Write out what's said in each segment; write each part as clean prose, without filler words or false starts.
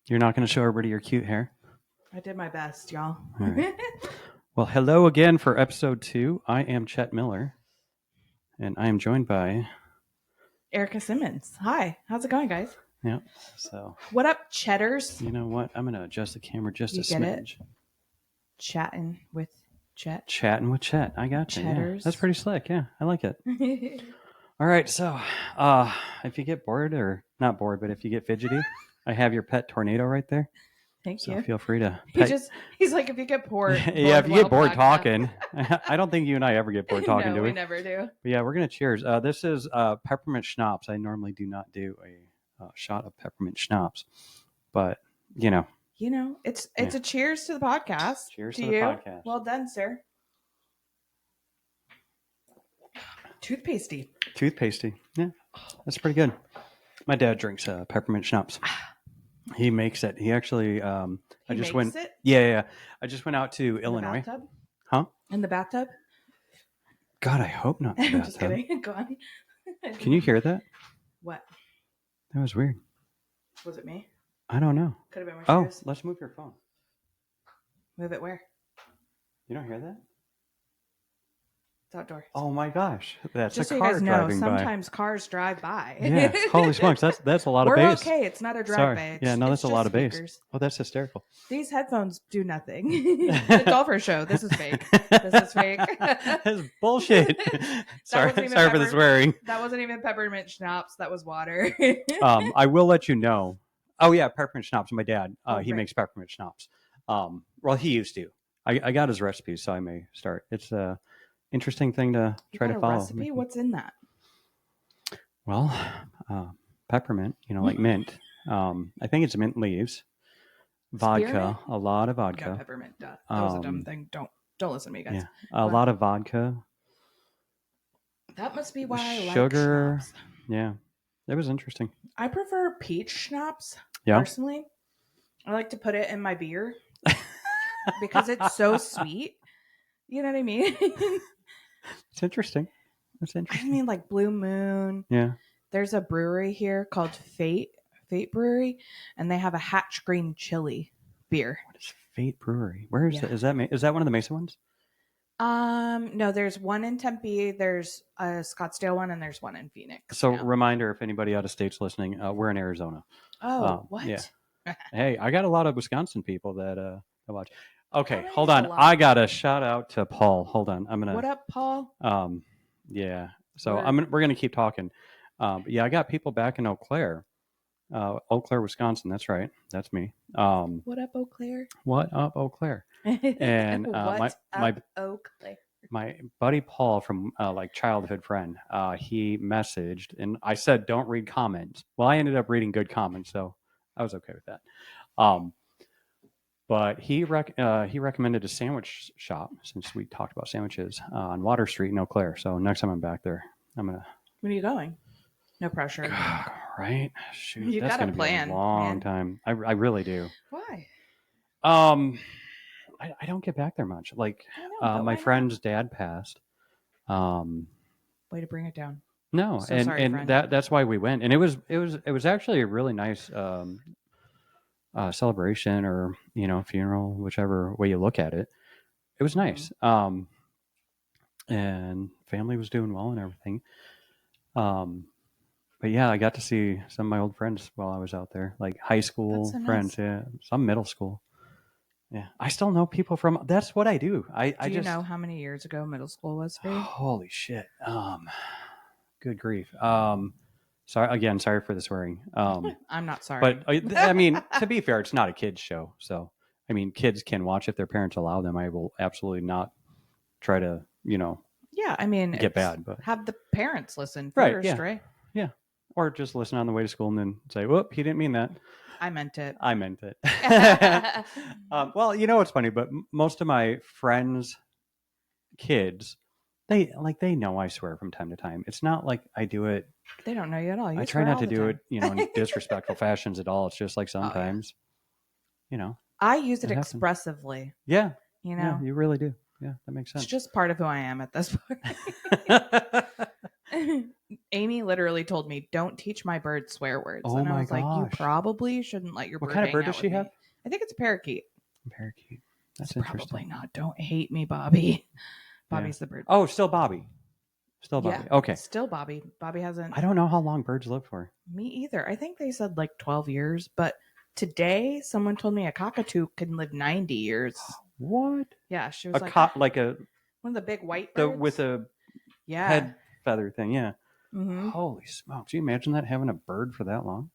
You're not going to show everybody your cute hair? I did my best, y'all. All right. Well, hello again for episode 2. I am Chet Miller, and I am joined by... Erica Simmons. Hi. How's it going, guys? Yeah, so... What up, Cheddars? You know what? I'm going to adjust the camera just You a get it? smidge. Chatting with Chet. Chatting with Chet. I got you. Yeah. Cheddars. That's pretty slick. Yeah, I like it. All right, so if you get bored, or not bored, but if you get fidgety, I have your pet tornado right there. Thank So you. feel free to... He's like, if you get bored. Yeah, if you get bored talking. I don't think you and I ever get bored talking, no, do we? we never do. But yeah, we're going to cheers. This is peppermint schnapps. I normally do not do a shot of peppermint schnapps, but you know, it's a cheers to the podcast. Cheers to you. the podcast. Well done, sir. Toothpasty. Yeah, that's pretty good. My dad drinks peppermint schnapps. He makes it. He actually, I just went. It? Yeah. I just went out to Illinois. The bathtub? Huh? In the bathtub? God, I hope not. I'm just kidding. Go on. Can you hear that? What? That was weird. Was it me? I don't know. Could have been my shoes. Let's move your phone. Move it where? You don't hear that? It's outdoors. Oh my gosh, that's just a so car you guys know, driving by. sometimes cars drive by. Yeah, holy smokes, that's a lot of bass. We're okay. It's not a drive Sorry. by. Yeah, no, that's a lot of speakers. bass. Oh, that's hysterical. These headphones do nothing. The golfer show. This is fake. That's bullshit. Sorry for the swearing. That wasn't even peppermint schnapps. That was water. I will let you know. Oh yeah, peppermint schnapps. My dad, he right. makes peppermint schnapps. Well, he used to. I got his recipe, so I may start. It's a interesting thing to try to follow. Recipe? What's in that? Well, peppermint. Like mint. I think it's mint leaves. Vodka, Spearmint? A lot of vodka. No, peppermint. That was a dumb thing. Don't listen to me, guys. Yeah, a lot of vodka. That must be why I sugar. Like schnapps. Yeah, it was interesting. I prefer peach schnapps. Yeah. Personally, I like to put it in my beer because it's so sweet. You know what I mean? It's interesting. I mean, like Blue Moon. Yeah. There's a brewery here called Fate Brewery, and they have a Hatch Green Chili beer. What is Fate Brewery? Where is that? Is that one of the Mesa ones? No, there's one in Tempe, there's a Scottsdale one, and there's one in Phoenix. So reminder, if anybody out of state's listening, we're in Arizona. Oh, what? Yeah. Hey, I got a lot of Wisconsin people that watch. Okay, Oh, hold on. I got a shout out to Paul. Hold on. I'm gonna. What up, Paul? Yeah. So we're gonna keep talking. Yeah, I got people back in Eau Claire, Wisconsin. That's right. That's me. What up, Eau Claire? What up, Eau Claire? And my buddy Paul from like childhood friend, he messaged, and I said don't read comments. Well, I ended up reading good comments, so I was okay with that. But he recommended a sandwich shop, since we talked about sandwiches, on Water Street in Eau Claire. So next time I'm back there, I'm gonna. When are you going? No pressure. Right? Shoot, you that's got gonna a plan, be a long time. I really do. Why? I don't get back there much. Like my friend's dad passed. Way to bring it down. No, so and sorry, and friend. that's why we went, and it was actually a really nice celebration, or funeral, whichever way you look at it. It was nice. And family was doing well and everything. But yeah, I got to see some of my old friends while I was out there, like high school friends. Yeah, some middle school. Yeah, I still know people from. That's what I do. Do you know how many years ago middle school was for you? Holy shit! Good grief. Sorry for the swearing. I'm not sorry. But I mean, to be fair, it's not a kids show, so I mean, kids can watch if their parents allow them. I will absolutely not try to, Yeah, I mean, get bad, but have the parents listen first, right? Yeah, or just listen on the way to school and then say, "Whoop, he didn't mean that." I meant it. Well, what's funny, but most of my friends' kids, they know I swear from time to time. It's not like I do it. They don't know you at all. I try not to do it, in disrespectful fashions at all. It's just like sometimes, I use it expressively. Yeah. Yeah, you really do. Yeah, that makes sense. It's just part of who I am at this point. Amy literally told me, "Don't teach my bird swear words." Oh and I my was like, "You gosh. probably shouldn't let your What bird kind of hang bird out does she with me." have? I think it's a parakeet. Parakeet. That's It's interesting. probably not. Don't hate me, Bobby. Bobby's the bird. Oh, still Bobby. Still Bobby. Yeah, Okay. still Bobby. Bobby hasn't. I don't know how long birds live for. Me either. I think they said like 12 years, but today someone told me a cockatoo can live 90 years. What? Yeah, she was like like a one of the big white birds with a head feather thing. Yeah. Mm-hmm. Holy smokes! Do you imagine that, having a bird for that long,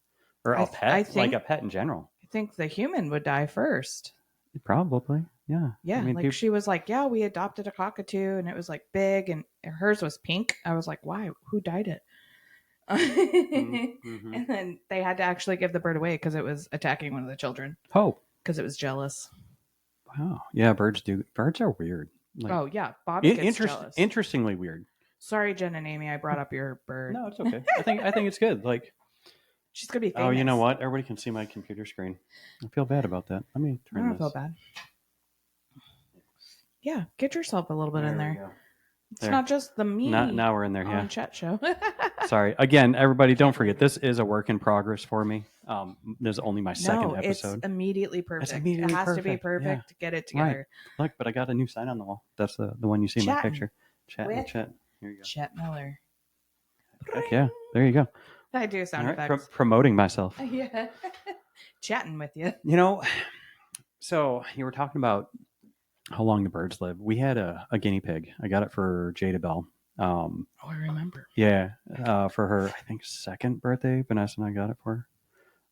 or a pet? I think, like a pet in general. I think the human would die first. Probably. Yeah. Yeah, I mean, like she was like, yeah, we adopted a cockatoo, and it was like big, and hers was pink. I was like, why? Who dyed it? mm-hmm. And then they had to actually give the bird away because it was attacking one of the children. Oh, because it was jealous. Wow. Yeah, birds are weird. Like, oh yeah, Bobby gets jealous. Interestingly weird. Sorry, Jen and Amy, I brought up your bird. No, it's okay. I think it's good. Like, she's gonna be famous. Oh, you know what? Everybody can see my computer screen. I feel bad about that. Let me turn this. I don't feel bad. Yeah, get yourself a little bit in there. It's not just the me. Now we're in there. Yeah. Chat show. Sorry. Again, everybody, don't forget, this is a work in progress for me. There's only my second episode. It's immediately perfect. It has to be perfect to get it together. Right. Look, but I got a new sign on the wall. That's the one you see in my picture. Chat. Here you go. Chet Miller. Heck yeah. There you go. I do sound effects. Promoting myself. Yeah. Chatting with you. You know, so you were talking about how long the birds live. We had a guinea pig. I got it for Jada Bell. I remember. Yeah, for her, I think, second birthday. Vanessa and I got it for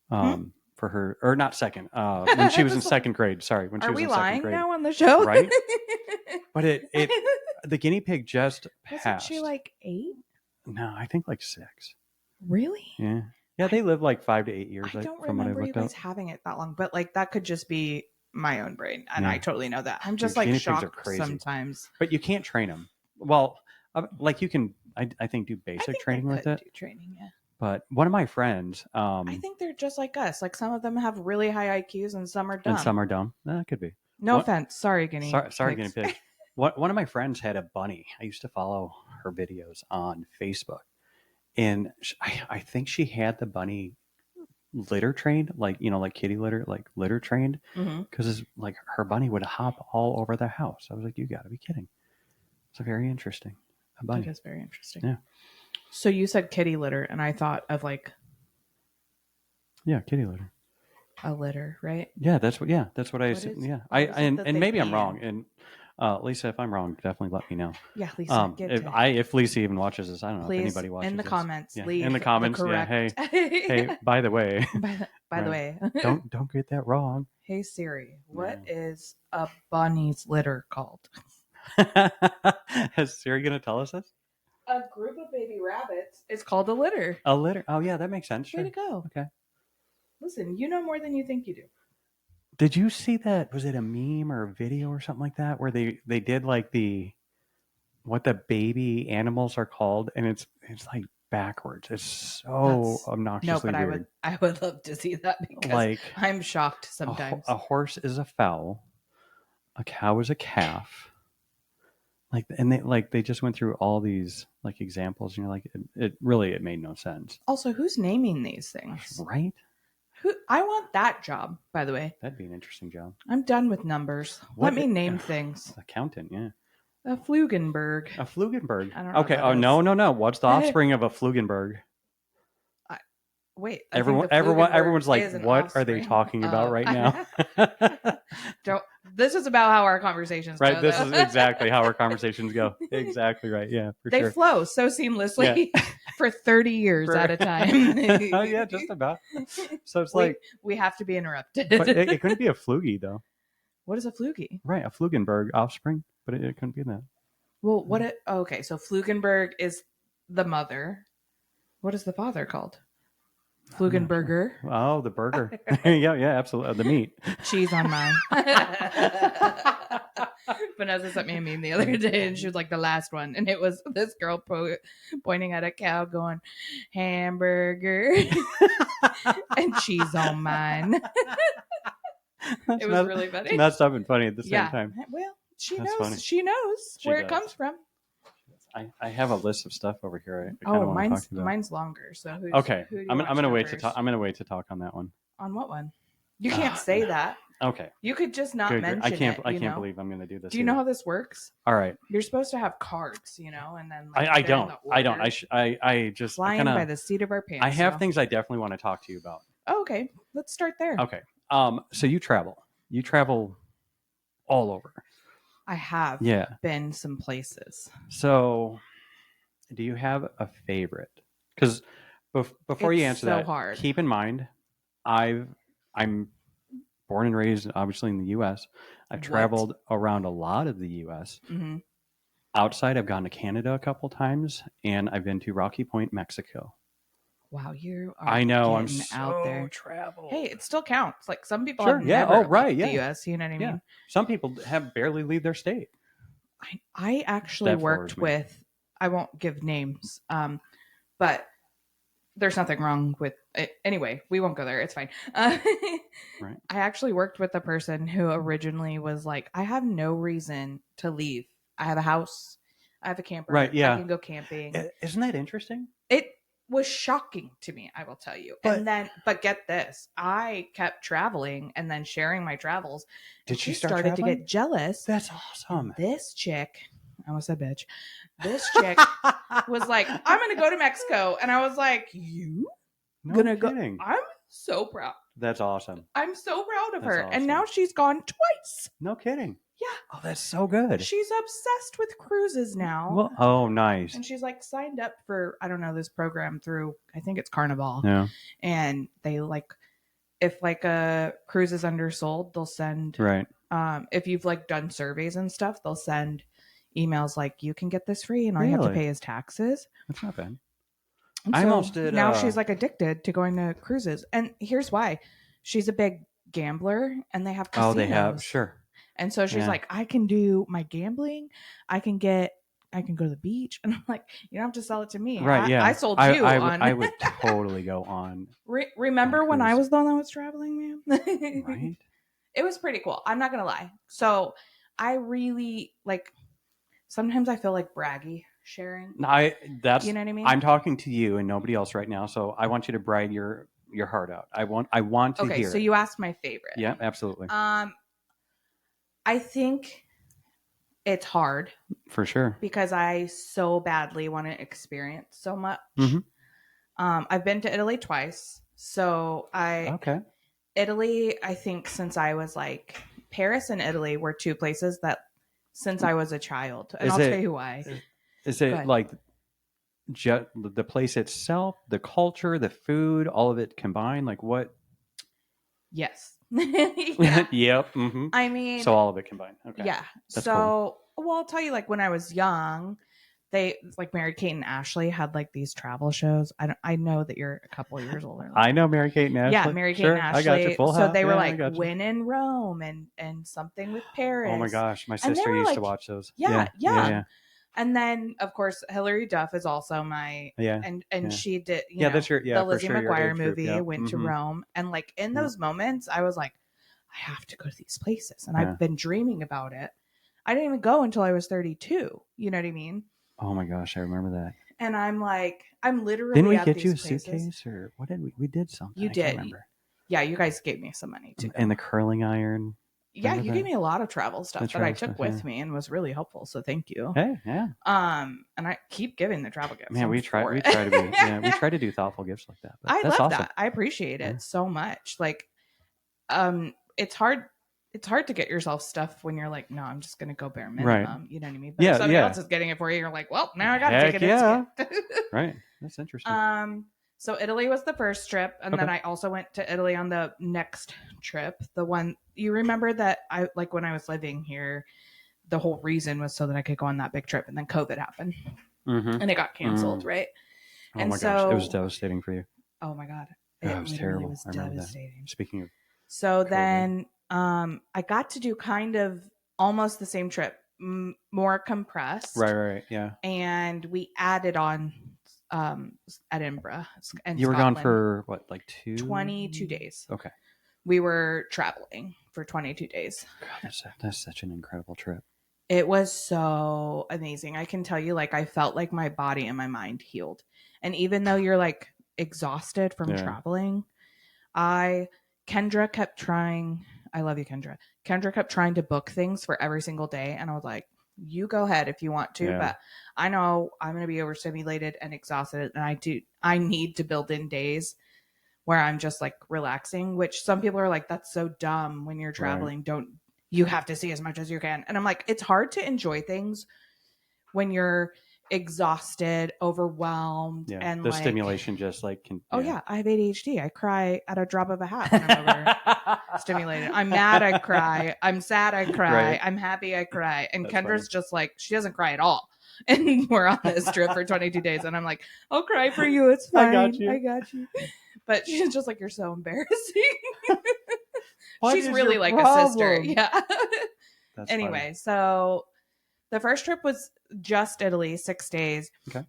her. For her, or not second, when she was in second grade. Sorry, when she was in second grade. Are we lying now on the show? Right? But the guinea pig just passed. Wasn't she like 8? No, I think like 6. Really? Yeah. Yeah, they live like 5 to 8 years. I don't remember you guys having it that long, but like that could just be my own brain, and I totally know that. I'm just like shocked sometimes. But you can't train them. Well, like you can, I think, do basic training with it. Do training, yeah. But one of my friends, I think they're just like us. Like some of them have really high IQs, and some are dumb. And some are dumb. That could be. No offense, sorry, guinea. Sorry, guinea pig. One of my friends had a bunny. I used to follow her videos on Facebook, and I think she had the bunny litter trained, like kitty litter, like litter trained, because like her bunny would hop all over the house. I was like, you got to be kidding. It's very interesting. A bunny. It is very interesting. Yeah. So you said kitty litter, and I thought of like, kitty litter. A litter, right? Yeah, that's what I said. Yeah, and maybe I'm wrong. And Lisa, if I'm wrong, definitely let me know. Yeah, Lisa. If Lisa even watches this, I don't know if anybody watches in the comments. Yeah. Leave in the comments. Yeah. Hey. By the way. By the way. don't get that wrong. Hey Siri, what is a bunny's litter called? Is Siri gonna tell us this? A group of baby rabbits is called a litter. A litter. Oh yeah, that makes sense. Sure. Way to go. Okay. Listen, you know more than you think you do. Did you see that? Was it a meme or a video or something like that where they did like what the baby animals are called, and it's like backwards. It's so obnoxiously weird. I would love to see that because like, I'm shocked sometimes. A horse is a fowl, a cow is a calf. Like, and they just went through all these like examples, and you're like, it made no sense. Also, who's naming these things? Right? I want that job, by the way. That'd be an interesting job. I'm done with numbers. Let me name things. Accountant, yeah. A Flugenberg. A Flugenberg. I don't know. Okay. Oh, no. What's the offspring of a Flugenberg? Wait. Everyone's like, what are they talking about right now? This is about how our conversations go. Right. This is exactly how our conversations go. Exactly right. Yeah. They flow so seamlessly for 30 years at a time. Oh, yeah, just about. So it's we have to be interrupted. But it couldn't be a Flugie, though. What is a Flugie? Right. A Flugenberg offspring, but it couldn't be that. Well, okay. So Flugenberg is the mother. What is the father called? Flugenberger. Oh, the burger. Yeah, absolutely. The meat. Cheese on mine. Vanessa sent me a meme the other day, and she was like, the last one. And it was this girl pointing at a cow going, hamburger and cheese on mine. It was really funny. Messed up and funny at the same time. Well, she knows. She knows where it comes from. I have a list of stuff over here. I kind Oh, of want to talk to you about. mine's longer. So Okay, who do you I'm want gonna to go wait to first? talk. I'm gonna wait to talk on that one. On what one? You can't say that. Okay. You could just not Good. mention I can't. it. I You can't know? believe I'm gonna do this. Do you know either. how this works? All right. You're supposed to have cards, you know, and then like I they're in don't. the I don't. order. I just Flying kinda, by the seat of our pants. I have so. things I definitely want to talk to you about. Oh, okay, let's start there. Okay. So you travel. You travel all over. I have Yeah. been some places. So, do you have a favorite? Because before you It's answer so that, hard. keep in mind, I'm born and raised obviously in the U.S. I've What? traveled around a lot of the U.S. hmm Outside, I've gone to Canada a couple times, and I've been to Rocky Point, Mexico. Wow, you are I know I'm getting so out there. traveled. Hey, it still counts. Like some people Sure, have yeah. never Oh, right, left yeah. the U.S. You know what I Yeah. mean? Some people have barely leave their state. I actually That worked floors me. with. I won't give names, but there's nothing wrong with it. Anyway, we won't go there. It's fine. Right. I actually worked with a person who originally was like, I have no reason to leave. I have a house. I have a camper. Right, yeah. I can go camping. Isn't that interesting? It was shocking to me, I will tell you. But get this, I kept traveling and then sharing my travels. And Did she start started to traveling? get jealous. That's awesome. This chick, I almost said bitch. This chick was like, I'm gonna go to Mexico, and I was like, you no gonna kidding. go? I'm so proud. That's awesome. I'm so proud of That's her. awesome. And now she's gone twice. No kidding. Yeah. Oh, that's so good. She's obsessed with cruises now. Well, oh, nice. And she's like signed up for, I don't know, this program through, I think it's Carnival. Yeah. And they like, if like a cruise is undersold, they'll send, Right. if you've like done surveys and stuff, they'll send emails like, you can get this free and all you have to Really? pay is taxes. That's not bad. And I so almost did. now she's like addicted to going to cruises. And here's why. She's a big gambler and they have casinos. Oh, they have. Sure. And so she's Yeah. like, I can do my gambling. I can go to the beach. And I'm like, you don't have to sell it to me. Right. Yeah. I sold you on. I would totally go on. Remember when I cruise. was the one that was traveling, man? Right. It was pretty cool. I'm not going to lie. So I really like, sometimes I feel like braggy sharing. That's, You know what I mean? I'm talking to you and nobody else right now. So I want you to brag your heart out. I want to okay. hear So it. you asked my favorite. Yeah, absolutely. I think it's hard For sure. because I so badly want to experience so much. Mhm. I've been to Italy twice. So Okay. Italy, I think since I was like, Paris and Italy were two places that since I was a child. And Is I'll it- tell you why. Is Go it ahead. like the place itself, the culture, the food, all of it combined? Like what? Yes. Yeah. Yep. Mm-hmm. I mean, So all of it combined. Okay. yeah. That's So, well, I'll tell you, like when I was young, they like Mary Kate and Ashley had like these travel shows. I know that you're a couple years older. I know Mary Kate and Ashley. Yeah, Mary Kate Sure, and Ashley. I got you. Full so house. they were Yeah, I like got you. When in Rome and something with Paris. Oh my gosh, my And they sister were used to like- watch those. Yeah, yeah. And then of course Hilary Duff is also my Yeah. and Yeah. she did Yeah, that's your the for Lizzie sure, your McGuire age group, movie yeah. went to Mhm. Rome and like in Yeah. those moments I was like I have to go to these places and Yeah. I've been dreaming about it. I didn't even go until I was 32. You know what I mean? Oh my gosh, I remember that. And I'm like I'm literally Didn't we at get these you a places. suitcase or what did we? We did something. You I can't did. remember. Yeah, you guys gave me some money too. And the curling iron. Yeah, remember you that? gave me a lot of travel stuff The that I travel took stuff, with yeah. me and was really helpful. So thank you. Hey, yeah. And I keep giving the travel gifts. Man, I'm we try. for We it. try to be. Yeah, we try to do thoughtful gifts like that. But I that's love awesome. that. I appreciate it Yeah. so much. Like, it's hard. It's hard to get yourself stuff when you're like, no, I'm just gonna go bare minimum. Right. You know what I mean? But Yeah, if somebody yeah. else is getting it for you, you're like, well, now I gotta Heck take it. yeah. It's- Right. That's interesting. So Italy was the first trip, and then Okay. I also went to Italy on the next trip. The one you remember that I like when I was living here, the whole reason was so that I could go on that big trip, and then COVID happened Mm-hmm. and it got canceled, right? Oh and my gosh, it was so- devastating for you. Oh my god, It was literally terrible. was I remember that. devastating. Speaking of, So COVID. then, I got to do kind of almost the same trip, more compressed, right, yeah. and we added on Edinburgh and You were gone Scotland. for what, like 22 days. Okay. We were traveling for 22 days. God, that's such an incredible trip. It was so amazing. I can tell you, like, I felt like my body and my mind healed. And even though you're like exhausted from Yeah. traveling, Kendra kept trying. I love you, Kendra. Kendra kept trying to book things for every single day. And I was like, you go ahead if you want to, Yeah. but I know I'm going to be overstimulated and exhausted. And I need to build in days where I'm just like relaxing, which some people are like, that's so dumb when you're traveling. You have to see as much as you can. And I'm like, it's hard to enjoy things when you're exhausted, overwhelmed, Yeah. and The like stimulation just like can. oh yeah, I have ADHD. I cry at a drop of a hat when I'm overstimulated. I'm mad, I cry. I'm sad, I cry. Right. I'm happy, I cry. And That's Kendra's funny. just like she doesn't cry at all. And we're on this trip for 22 days, and I'm like, I'll cry for you. It's I fine. got you. I got you. But she's just like, you're so embarrassing. What She's is really your like a sister. problem? Yeah. That's Anyway, so the first trip was just Italy, 6 days. Okay.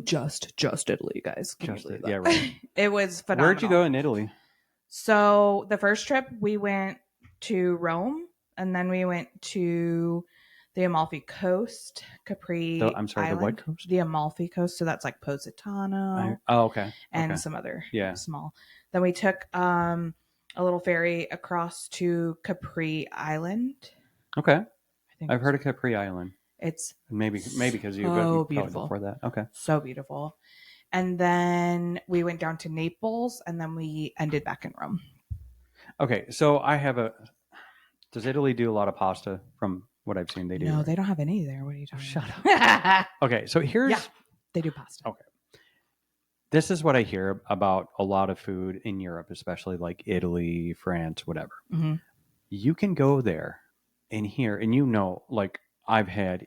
Just Italy, guys. Can Just you believe it. that? Yeah, right. It was phenomenal. Where'd you go in Italy? So the first trip we went to Rome, and then we went to the Amalfi Coast, Capri I'm sorry, Island. the what coast? The Amalfi Coast. So that's like Positano Okay. and Okay. some other Yeah. small. Then we took a little ferry across to Capri Island. Okay. I think I've heard of Capri Island. it's Maybe because you've so been beautiful before that. Okay. so beautiful. And then we went down to Naples, and then we ended back in Rome. Okay. So I have a. Does Italy do a lot of pasta? From what I've seen, they do. No, right? they don't have any there. What are you talking Shut about? Okay. So here's. Yeah, they do pasta. Okay. This is what I hear about a lot of food in Europe, especially like Italy, France, whatever. Mm-hmm. You can go there and here, and like I've had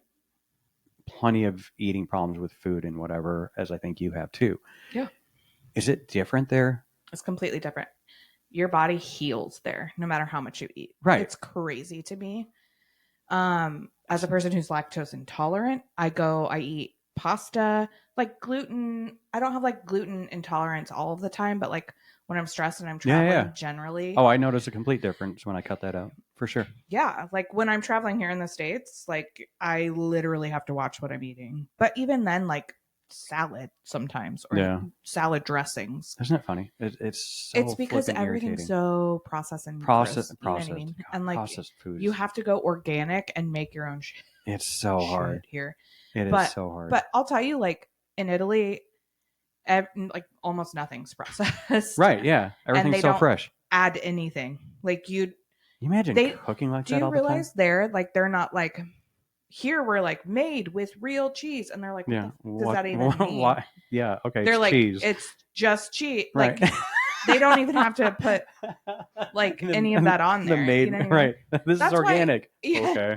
plenty of eating problems with food and whatever, as I think you have too. Yeah. Is it different there? It's completely different. Your body heals there, no matter how much you eat. Right. It's crazy to me. As a person who's lactose intolerant, I eat pasta, like gluten. I don't have like gluten intolerance all of the time, but like when I'm stressed and I'm traveling generally. Oh, I notice a complete difference when I cut that out, for sure. Yeah, like when I'm traveling here in the States, like I literally have to watch what I'm eating. But even then, like salad sometimes or salad dressings. Isn't it funny? It's because everything's irritating. so processed and processed. You know what I mean? God, and like processed foods. you have to go organic and make your own shit. It's so hard here. It is so hard. But I'll tell you, like in Italy, like almost nothing's processed. Right? Yeah, everything's so fresh. Add anything like you imagine cooking like that all the time? Do you realize they're not like here we're like made with real cheese and they're like yeah what does that even mean? Why? Yeah, okay, they're like cheese. It's just cheese, right. Like they don't even have to put like any of that on there. You know right I mean? This is organic. Yeah, okay,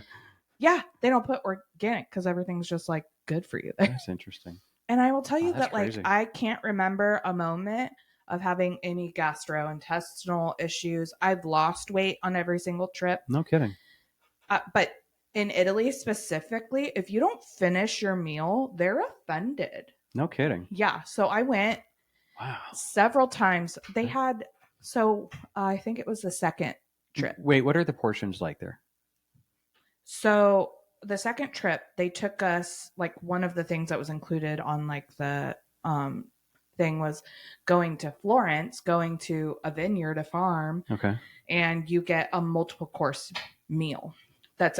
yeah, they don't put organic because everything's just like good for you there. That's interesting. And I will tell you that crazy. like I can't remember a moment of having any gastrointestinal issues. I've lost weight on every single trip. No kidding. But in Italy specifically, if you don't finish your meal, they're offended. No kidding. Yeah. So I went several times. They had, I think it was the second trip. Wait, what are the portions like there? So the second trip, they took us, like one of the things that was included on like the thing was going to Florence, going to a vineyard, a farm. Okay. And you get a multiple course meal.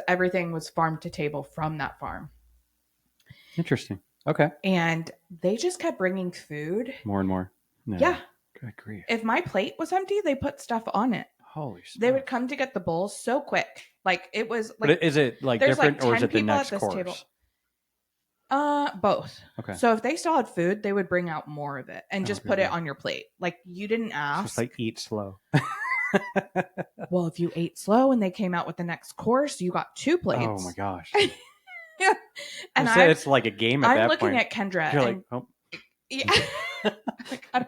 Everything was farm to table from that farm. Interesting. Okay. And they just kept bringing food. More and more. Yeah. Good grief. If my plate was empty, they put stuff on it. Holy stuff. They would come to get the bowls so quick. Like it was like. But is it like different or is it the next course? Table. Both. Okay. So if they still had food, they would bring out more of it and just put it on your plate. Like you didn't ask. Just like eat slow. Well, if you ate slow and they came out with the next course, you got 2 plates. Oh my gosh. Yeah. And it's like a game at that point. I'm looking at Kendra. You're like, oh. Yeah. Like, I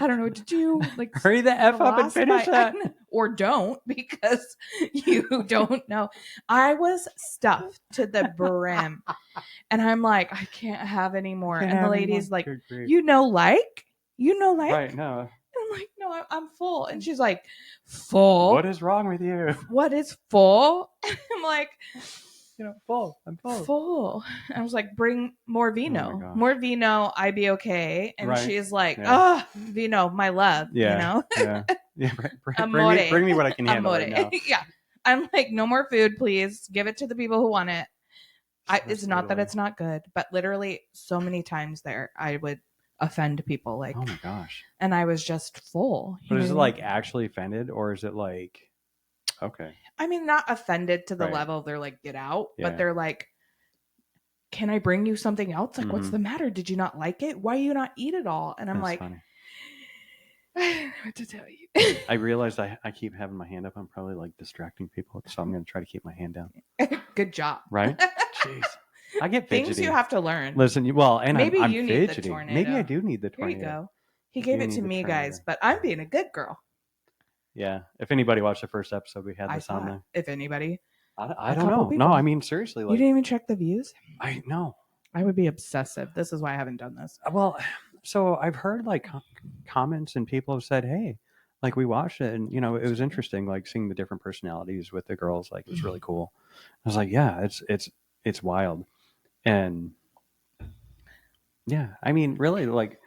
don't know what to do. Like, hurry the F up and finish that. Or don't, because you don't know. I was stuffed to the brim. And I'm like, I can't have any more. And the lady's like, like? Right, no. I'm like, no, I'm full. And she's like, full? What is wrong with you? What is full? I'm like, full. I'm full. Full. I was like, bring more vino. gosh. More vino, I'd be okay. And Right. she's like, Yeah. vino, my love. Yeah. You know? Yeah. Amore. Bring me what I can handle right Amore. now. Yeah. I'm like, no more food, please. Give it to the people who want it. It's not that Italy. it's not good, but literally so many times there I would offend people, like, Oh my gosh. and I was just full. But is it know? like actually offended, or is it like, okay? I mean, not offended to the Right. level they're like, get out, Yeah. but they're like, can I bring you something else? Like, what's Mhm. the matter? Did you not like it? Why do you not eat it all? And I'm That's like, funny. I don't know what to tell you. I realized I keep having my hand up. I'm probably like distracting people, so I'm going to try to keep my hand down. Good job. Right? Jeez. I get fidgety. Things you have to learn. Listen, well, and Maybe I'm you need the fidgety. tornado. Maybe I do need the Here you tornado. go. He gave do it to need the me, tornado. guys, but I'm being a good girl. Yeah. If anybody watched the first episode, we had I this on thought, there. if anybody. I A don't couple know. people. No, I mean seriously, You like didn't even check the views? I know. I would be obsessive. This is why I haven't done this. Well, so I've heard like comments and people have said, "Hey, like we watched it, and it was interesting, like seeing the different personalities with the girls. Like it was really cool." I was like, "Yeah, it's wild," and yeah, I mean, really, like,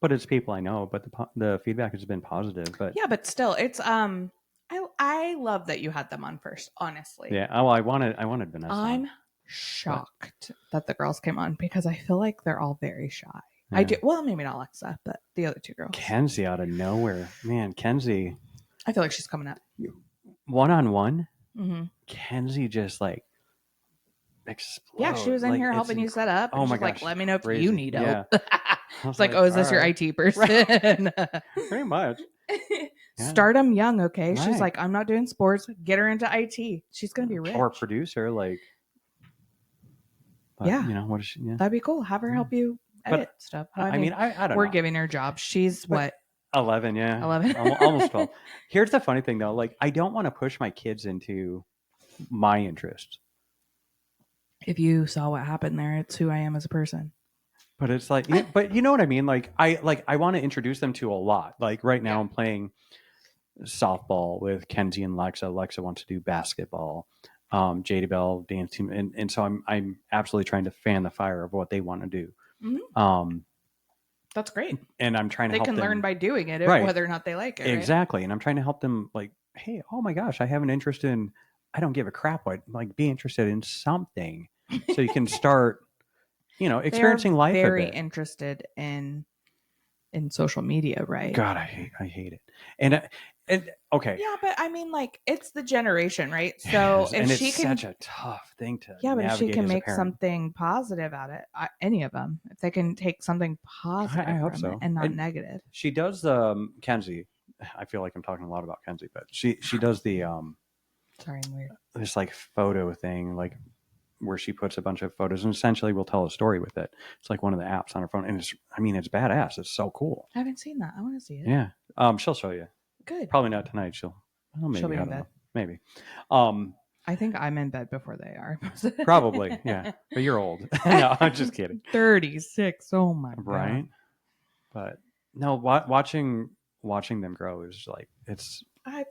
but it's people I know, but the feedback has been positive. But Yeah, but still, it's I love that you had them on first, honestly. yeah, well, I wanted Vanessa. I'm shocked that the girls came on because I feel like they're all very shy. Yeah. I do well, maybe not Alexa, but the other two girls. Kenzie out of nowhere, man. Kenzie, I feel like she's coming up. 1-on-1, Mm-hmm. Kenzie just like exploded. Yeah, she was in Like, here it's helping you set up. oh And my she's like, gosh, let me know if crazy. you need help. I was It's like, oh, is this your "All right." IT person? Pretty much. Yeah. Start them young, okay? She's Right. like, I'm not doing sports. Get her into IT. She's gonna be rich. Or producer, like. But, Yeah. what is she? Yeah. That'd be cool. Have her help you But, edit stuff. Well, I mean, I don't we're know. giving her jobs. She's But- what? 11, yeah. 11? Almost 12. Here's the funny thing, though. Like, I don't want to push my kids into my interests. If you saw what happened there, it's who I am as a person. But it's like, but you know what I mean? Like, I want to introduce them to a lot. Like, right now I'm playing softball with Kenzie and Lexa. Lexa wants to do basketball. Jada Bell dance team. And so I'm absolutely trying to fan the fire of what they want to do. Mhm. That's great. And I'm trying to They help can them. learn by doing it, Right. whether or not they like it. Right? Exactly. And I'm trying to help them like, hey, oh my gosh, I have an interest in, I don't give a crap what, like be interested in something so you can start, experiencing life a very bit. interested in social media, right? God, I hate it. And okay. Yeah, but I mean, like, it's the generation, right? It So is, if and she it's can, such a tough thing to yeah, but if she navigate can as a make parent. something positive out of it, any of them, if they can take something positive I hope from so. it and not And- negative. She does Kenzie. I feel like I'm talking a lot about Kenzie, but she does the Sorry, I'm weird. this like photo thing, like where she puts a bunch of photos and essentially will tell a story with it. It's like one of the apps on her phone, and it's badass. It's so cool. I haven't seen that. I want to see it. Yeah. She'll show you. Good. Probably not tonight. Maybe, She'll be I in don't know. bed. Maybe. I think I'm in bed before they are. Probably. Yeah. But you're old. No, I'm just kidding. 36. Oh my god. Right. But no, watching them grow is like it's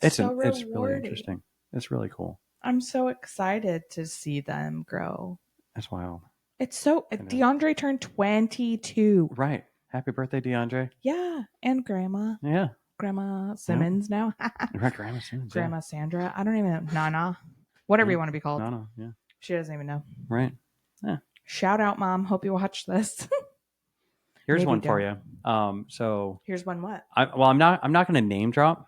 so it's really rewarding. interesting. It's really cool. I'm so excited to see them grow. That's wild. It's so I know. DeAndre turned 22. Right. Happy birthday, DeAndre. Yeah, and Grandma Simmons now. Right, Grandma Simmons. Grandma Sandra. I don't even know. Nana. Whatever Yeah. you want to be called. No, yeah. She doesn't even know. Right. Shout out, Mom. Hope you watch this. Here's Maybe one for don't. you. So Here's one what? I'm not going to name drop.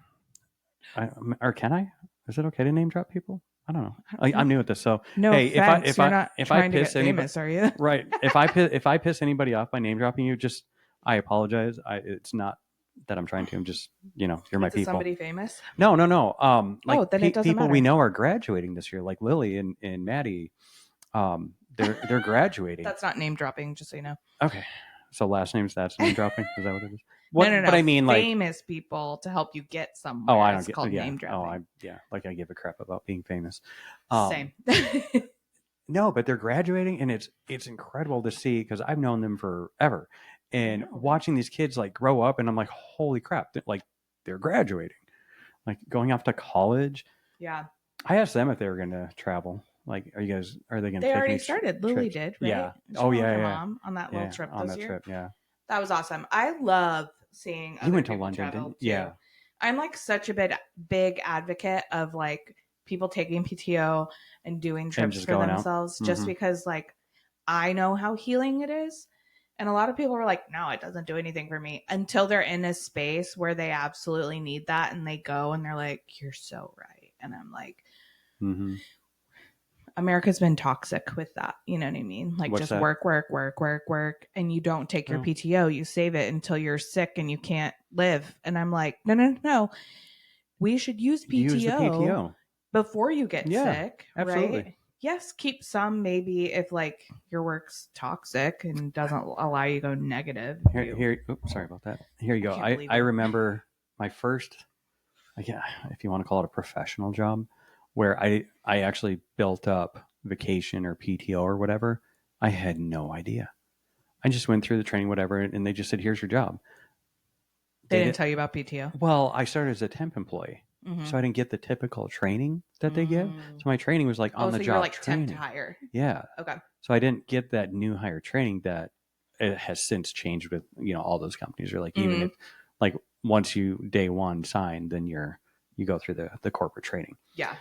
Or can I? Is it okay to name drop people? I don't know. I'm new at this, so No hey, offense. You're not if I trying to piss get anybody, famous, are you? right? If I piss anybody off by name dropping you, just I apologize. It's not that I'm trying to. I'm just you're my Is it people. somebody famous? No. Oh, then it doesn't people we matter. know are graduating this year, like Lily and Maddie. They're graduating. That's not name dropping, just so you know. Okay. So last name's that's name dropping. Is that what it is? No. But I mean, like, famous people to help you get somewhere. oh, I don't It's get called yeah. name dropping. Like I give a crap about being famous. Same. No, but they're graduating, and it's incredible to see because I've known them forever, and know. watching these kids like grow up, and I'm like, holy crap! They're graduating, like going off to college. Yeah. I asked them if they were going to travel, Like, are they going to They take already any started. Lily trips? did, right? Yeah. She Oh, went with yeah, her yeah. mom on that little Yeah, trip on this that year. trip, yeah. That was awesome. I love seeing You other went to people London, travel didn't too. Yeah. I'm like such a big advocate of like people taking PTO and doing And trips just for going out. themselves just Mhm. because like I know how healing it is. And a lot of people are like, no, it doesn't do anything for me until they're in a space where they absolutely need that and they go and they're like, you're so right. And I'm like, Mhm. America's been toxic with that. You know what I mean? Like What's just that? work. And you don't take your Oh. PTO. You save it until you're sick and you can't live. And I'm like, no. We should use PTO, Use the PTO. before you get Yeah, sick, absolutely. right? Yes, keep some maybe if like your work's toxic and doesn't allow you to go negative. Oops, sorry about that. Here you go. can't believe I you. remember my first, if you want to call it a professional job, where I actually built up vacation or PTO or whatever. I had no idea. I just went through the training, whatever, and they just said, "Here's your job." They didn't tell you about PTO. Well, I started as a temp employee, Mhm. so I didn't get the typical training that they give. So my training was like on the so you job were like training. temp to hire. Yeah. Okay. So I didn't get that new hire training that it has since changed with, all those companies are like, even if like once you day one sign, then you go through the corporate training. Yeah.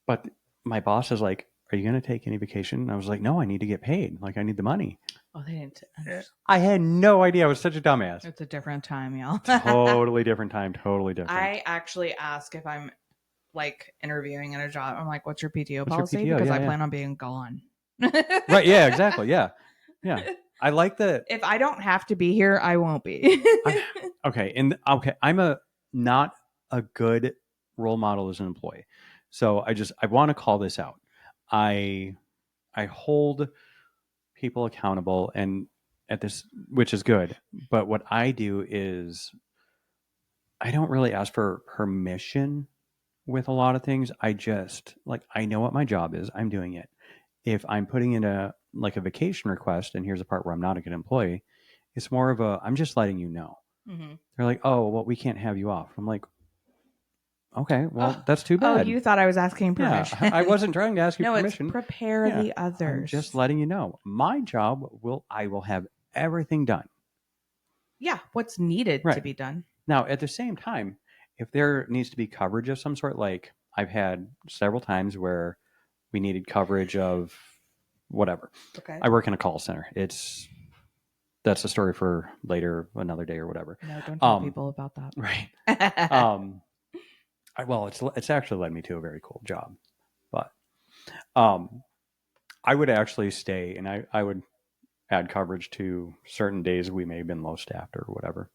But my boss is like, are you going to take any vacation? And I was like, no, I need to get paid. Like I need the money. Oh, they didn't. I had no idea. I was such a dumbass. It's a different time, y'all. Totally different time. Totally different. I actually ask if I'm like interviewing at a job. I'm like, what's your PTO What's your policy? PTO? Because Yeah, I yeah. plan on being gone. Right. Yeah, exactly. Yeah. Yeah. I like that. If I don't have to be here, I won't be. Okay. I'm not a good role model as an employee. So I want to call this out. I hold people accountable and at this, which is good. But what I do is I don't really ask for permission with a lot of things. I just I know what my job is. I'm doing it. If I'm putting in a vacation request, and here's the part where I'm not a good employee, it's more of I'm just letting you know. Mm-hmm. They're like, oh, well, we can't have you off. I'm like, okay, well, that's too bad. Oh, you thought I was asking permission. Yeah, I wasn't trying to ask you no, permission. It's prepare the others. I'm just letting you know. My job I will have everything done. Yeah, what's needed to be done. Now, at the same time, if there needs to be coverage of some sort, like I've had several times where we needed coverage of whatever. Okay. I work in a call center. That's a story for later, another day or whatever. No, don't tell people about that. Right. It's actually led me to a very cool job, but I would actually stay and I would add coverage to certain days we may have been low staffed or whatever.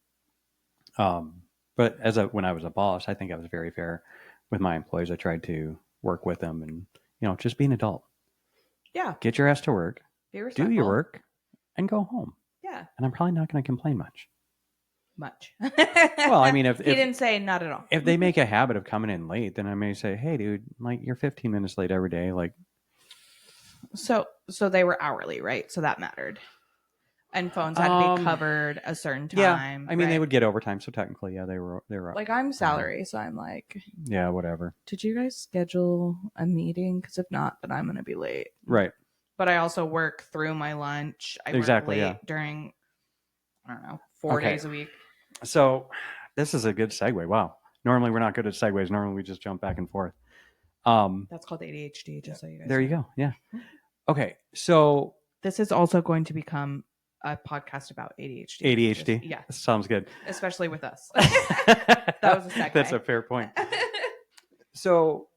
But when I was a boss, I think I was very fair with my employees. I tried to work with them and, just be an adult. Yeah. Get your ass to work, do your work, and go home. Yeah. And I'm probably not going to complain much. Well, I mean, if he didn't say not at all. If they make a habit of coming in late, then I may say, hey, dude, you're 15 minutes late every day. So they were hourly, right? So that mattered. And phones had to be covered a certain time. Yeah, I mean, they would get overtime, so technically, yeah, they were. Like I'm salary, so I'm like, yeah, whatever. Did you guys schedule a meeting? Because if not, then I'm gonna be late. Right. But I also work through my lunch. I work late during, I don't know, 4 days a week. So this is a good segue. Wow. Normally we're not good at segues. Normally we just jump back and forth. That's called ADHD. Just so you guys. There you go. Yeah. Okay. So this is also going to become a podcast about ADHD. ADHD. Yeah. Sounds good. Especially with us. That was a segue. That's a fair point. So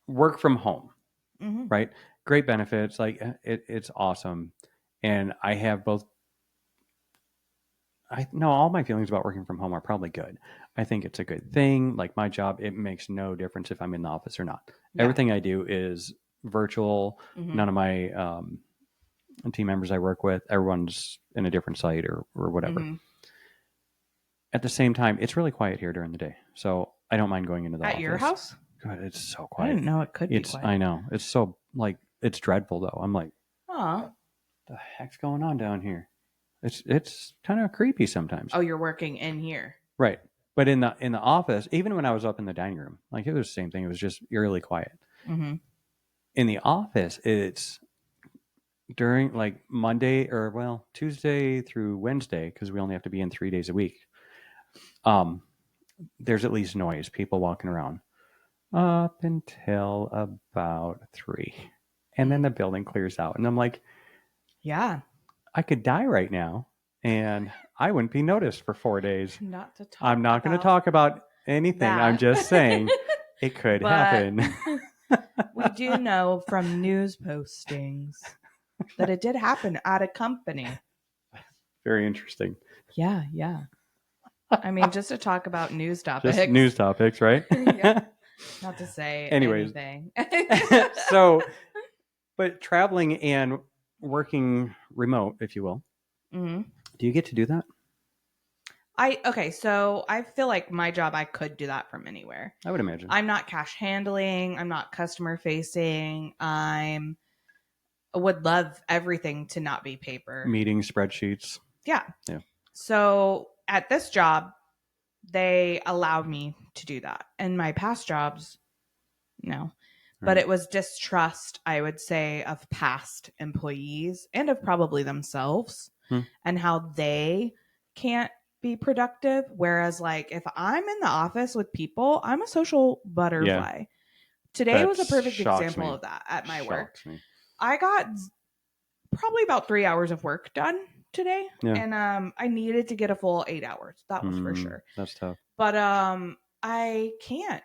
work from home, right? Great benefits. It's awesome. And I have both. I know all my feelings about working from home are probably good. I think it's a good thing. Like my job, it makes no difference if I'm in the office or not. Yeah. Everything I do is virtual. None of my team members I work with, everyone's in a different site or whatever. At the same time, it's really quiet here during the day. So I don't mind going into the office. At your house? God, it's so quiet. I didn't know it could be quiet. I know. It's so it's dreadful though. I'm like, what the heck's going on down here? It's kind of creepy sometimes. Oh, you're working in here. Right. But in the office, even when I was up in the dining room, like it was the same thing. It was just eerily quiet. Mm-hmm. In the office, it's during like Monday or well Tuesday through Wednesday because we only have to be in 3 days a week. Um, there's at least noise, people walking around up until about 3, and then the building clears out, and I'm like, Yeah. I could die right now, and I wouldn't be noticed for 4 days. Not to talk. I'm not going to about talk about anything. I'm that. just saying it could But happen. we do know from news postings that it did happen at a company. Very interesting. Yeah, yeah. I mean, just to talk about news topics. Just news topics, right? Yeah. Not to say Anyways. anything. So, but traveling and working remote, if you will, Mm-hmm. do you get to do that? Okay, so I feel like my job, I could do that from anywhere. I would imagine. I'm not cash handling. I'm not customer facing. Would love everything to not be paper. Meeting spreadsheets. Yeah. Yeah. So at this job, they allowed me to do that. And my past jobs, no. But it was distrust, I would say, of past employees and of probably themselves and how they can't be productive. Whereas, like, if I'm in the office with people, I'm a social butterfly. Yeah. Today was a perfect example of that at my work. I got probably about 3 hours of work done today. Yeah. And I needed to get a full 8 hours. That was for sure. That's tough. But I can't.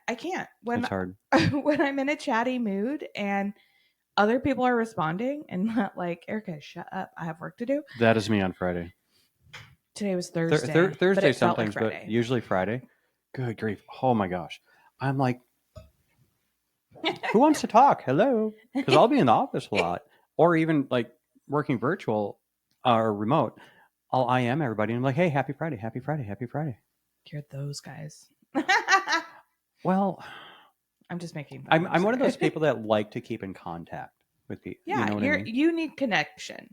When it's hard. When I'm in a chatty mood and other people are responding and not like, Erica, shut up. I have work to do. That is me on Friday. Today was Thursday. Thursday sometimes, like but usually Friday. Good grief. Oh my gosh. I'm like, who wants to talk? Hello. Because I'll be in the office a lot. Or even like working virtual or remote. I'll IM everybody and I'm like, hey, happy Friday, happy Friday, happy Friday. You're those guys. Well, I'm just making fun. I'm one of those people that like to keep in contact with people. Yeah, you know you need connection.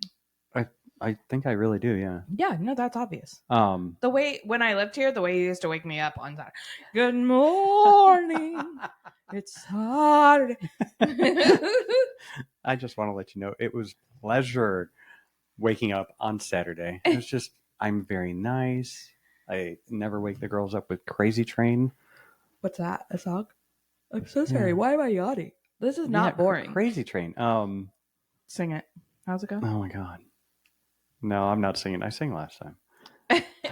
I think I really do, yeah. Yeah, no, that's obvious. The way when I lived here, the way you used to wake me up on Saturday. Good morning. It's Saturday. I just want to let you know it was pleasure waking up on Saturday. It's just I'm very nice. I never wake the girls up with Crazy Train. What's that? A song? I'm so sorry. Yeah. Why am I yawning? This is not boring. Crazy Train. Sing it. How's it go? Oh my god. No, I'm not singing. I sang last time.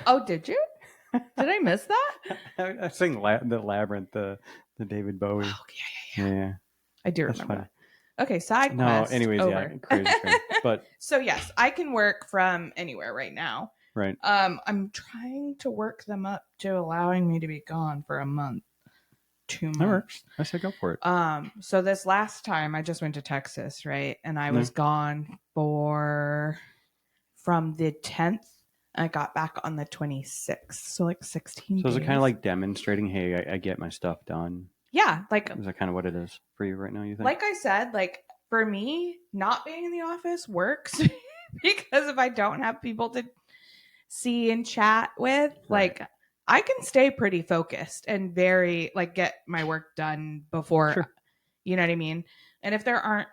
Oh, did you? Did I miss that? I sang the Labyrinth, the David Bowie. Oh yeah. I do remember that. Okay, side quest. No, anyways, over. Yeah, Crazy Train. But so yes, I can work from anywhere right now. Right. I'm trying to work them up to allowing me to be gone for a month. 2 months. That works. I said go for it. So this last time I just went to Texas, right? And I was gone from the 10th. I got back on the 26th. So like 16 days. So is it kind of like demonstrating, hey, I get my stuff done? Yeah. Like, is that kind of what it is for you right now, you think? Like I said, like for me, not being in the office works because if I don't have people to see and chat with, like I can stay pretty focused and very like get my work done before, you know what I mean? And if there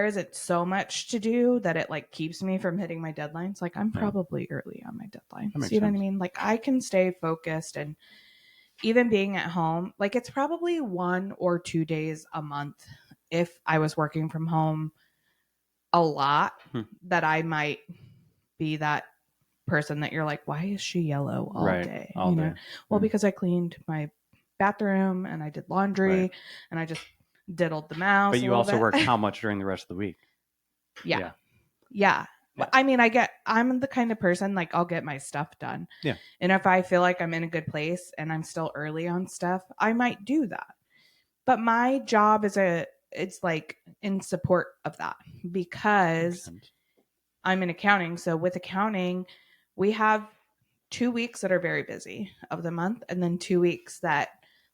isn't so much to do that it like keeps me from hitting my deadlines, like I'm probably early on my deadlines. You know what I mean? Like I can stay focused, and even being at home, like it's probably 1 or 2 days a month if I was working from home a lot that I might be that person that you're like, why is she yellow all day? All day. Well, because I cleaned my bathroom and I did laundry and I just diddled the mouse. But you also work how much during the rest of the week? Yeah. I mean, I'm the kind of person like I'll get my stuff done. Yeah. And if I feel like I'm in a good place and I'm still early on stuff, I might do that. But my job it's like in support of that because I'm in accounting. So with accounting, we have 2 weeks that are very busy of the month, and then 2 weeks that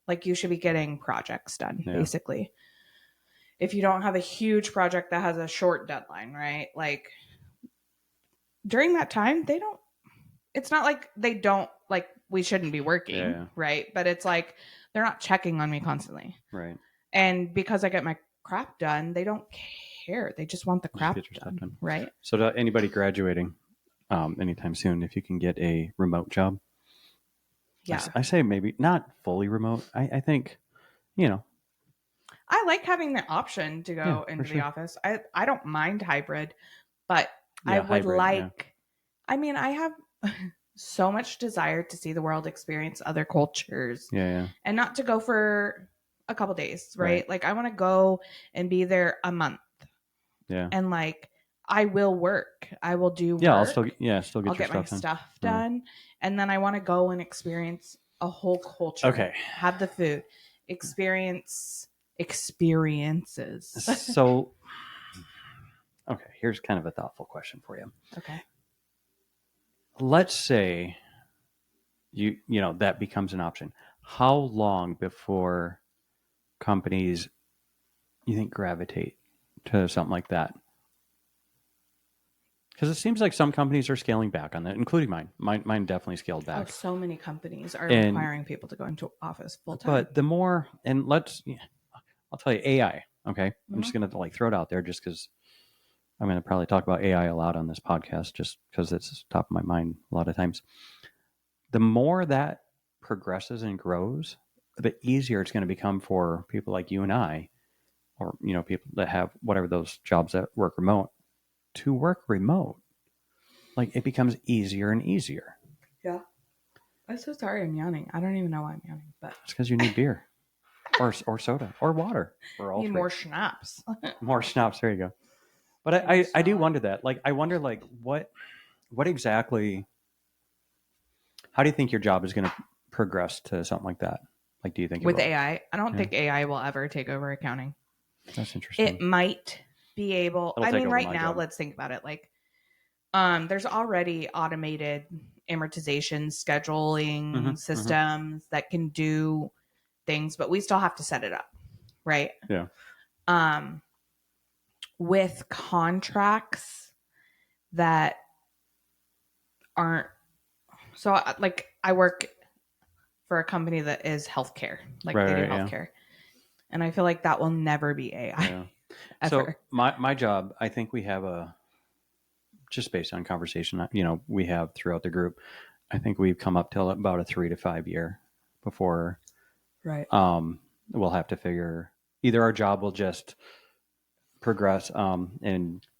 like you should be getting projects done, basically. If you don't have a huge project that has a short deadline, right? Like during that time, it's not like they don't like we shouldn't be working, Yeah. right? But it's like they're not checking on me constantly. Right. And because I get my crap done, they don't care. They just want the crap get your stuff done. right? So to anybody graduating anytime soon, if you can get a remote job, Yeah. I say maybe not fully remote. I think, you know, I like having the option to Yeah, go for into the sure. office. I don't mind hybrid, but I Yeah, would hybrid, yeah. like, I mean, I have so much desire to see the world, experience other cultures, yeah. and not to go for a couple days, right? Right. Like, I want to go and be there a month, Yeah. and like, I will work. I will do Yeah, work. still get I'll your get my stuff done. stuff done, and then I want to go and experience a whole culture. Okay. Have the food, experiences. So, okay, here's kind of a thoughtful question for you. Okay. Let's say you know that becomes an option. How long before companies you think gravitate to something like that? Because it seems like some companies are scaling back on that, including mine. Mine definitely scaled Oh, back. so many companies are And- requiring people to go into office full time. But the more, and I'll tell you, AI. Okay, I'm just gonna like throw it out there, just because I'm gonna probably talk about AI a lot on this podcast, just because it's top of my mind a lot of times. The more that progresses and grows, the easier it's going to become for people like you and I, or you know, people that have whatever those jobs that work remote, to work remote. Like it becomes easier and easier. Yeah. I'm so sorry I'm yawning. I don't even know why I'm yawning, but It's because you need beer, or soda, or water, or all need three. more schnapps. More schnapps. There you go. But I do wonder that. Like I wonder like what exactly. How do you think your job is going to progress to something like that? Like, do you think it With will? AI, I don't Yeah. think AI will ever take over accounting. That's interesting. It might be able. It'll I take mean, over right my now, job. let's think about it. Like, there's already automated amortization scheduling Mhm, systems that can do things, but we still have to set it up, right? Yeah. With contracts that aren't so like I work for a company that is healthcare, like they do Right, yeah. healthcare, and I feel like that will never be AI. Yeah. Ever. So my job, I think we have just based on conversation, you know, we have throughout the group, I think we've come up to about a 3 to 5 year before Right. we'll have to figure either our job will just progress and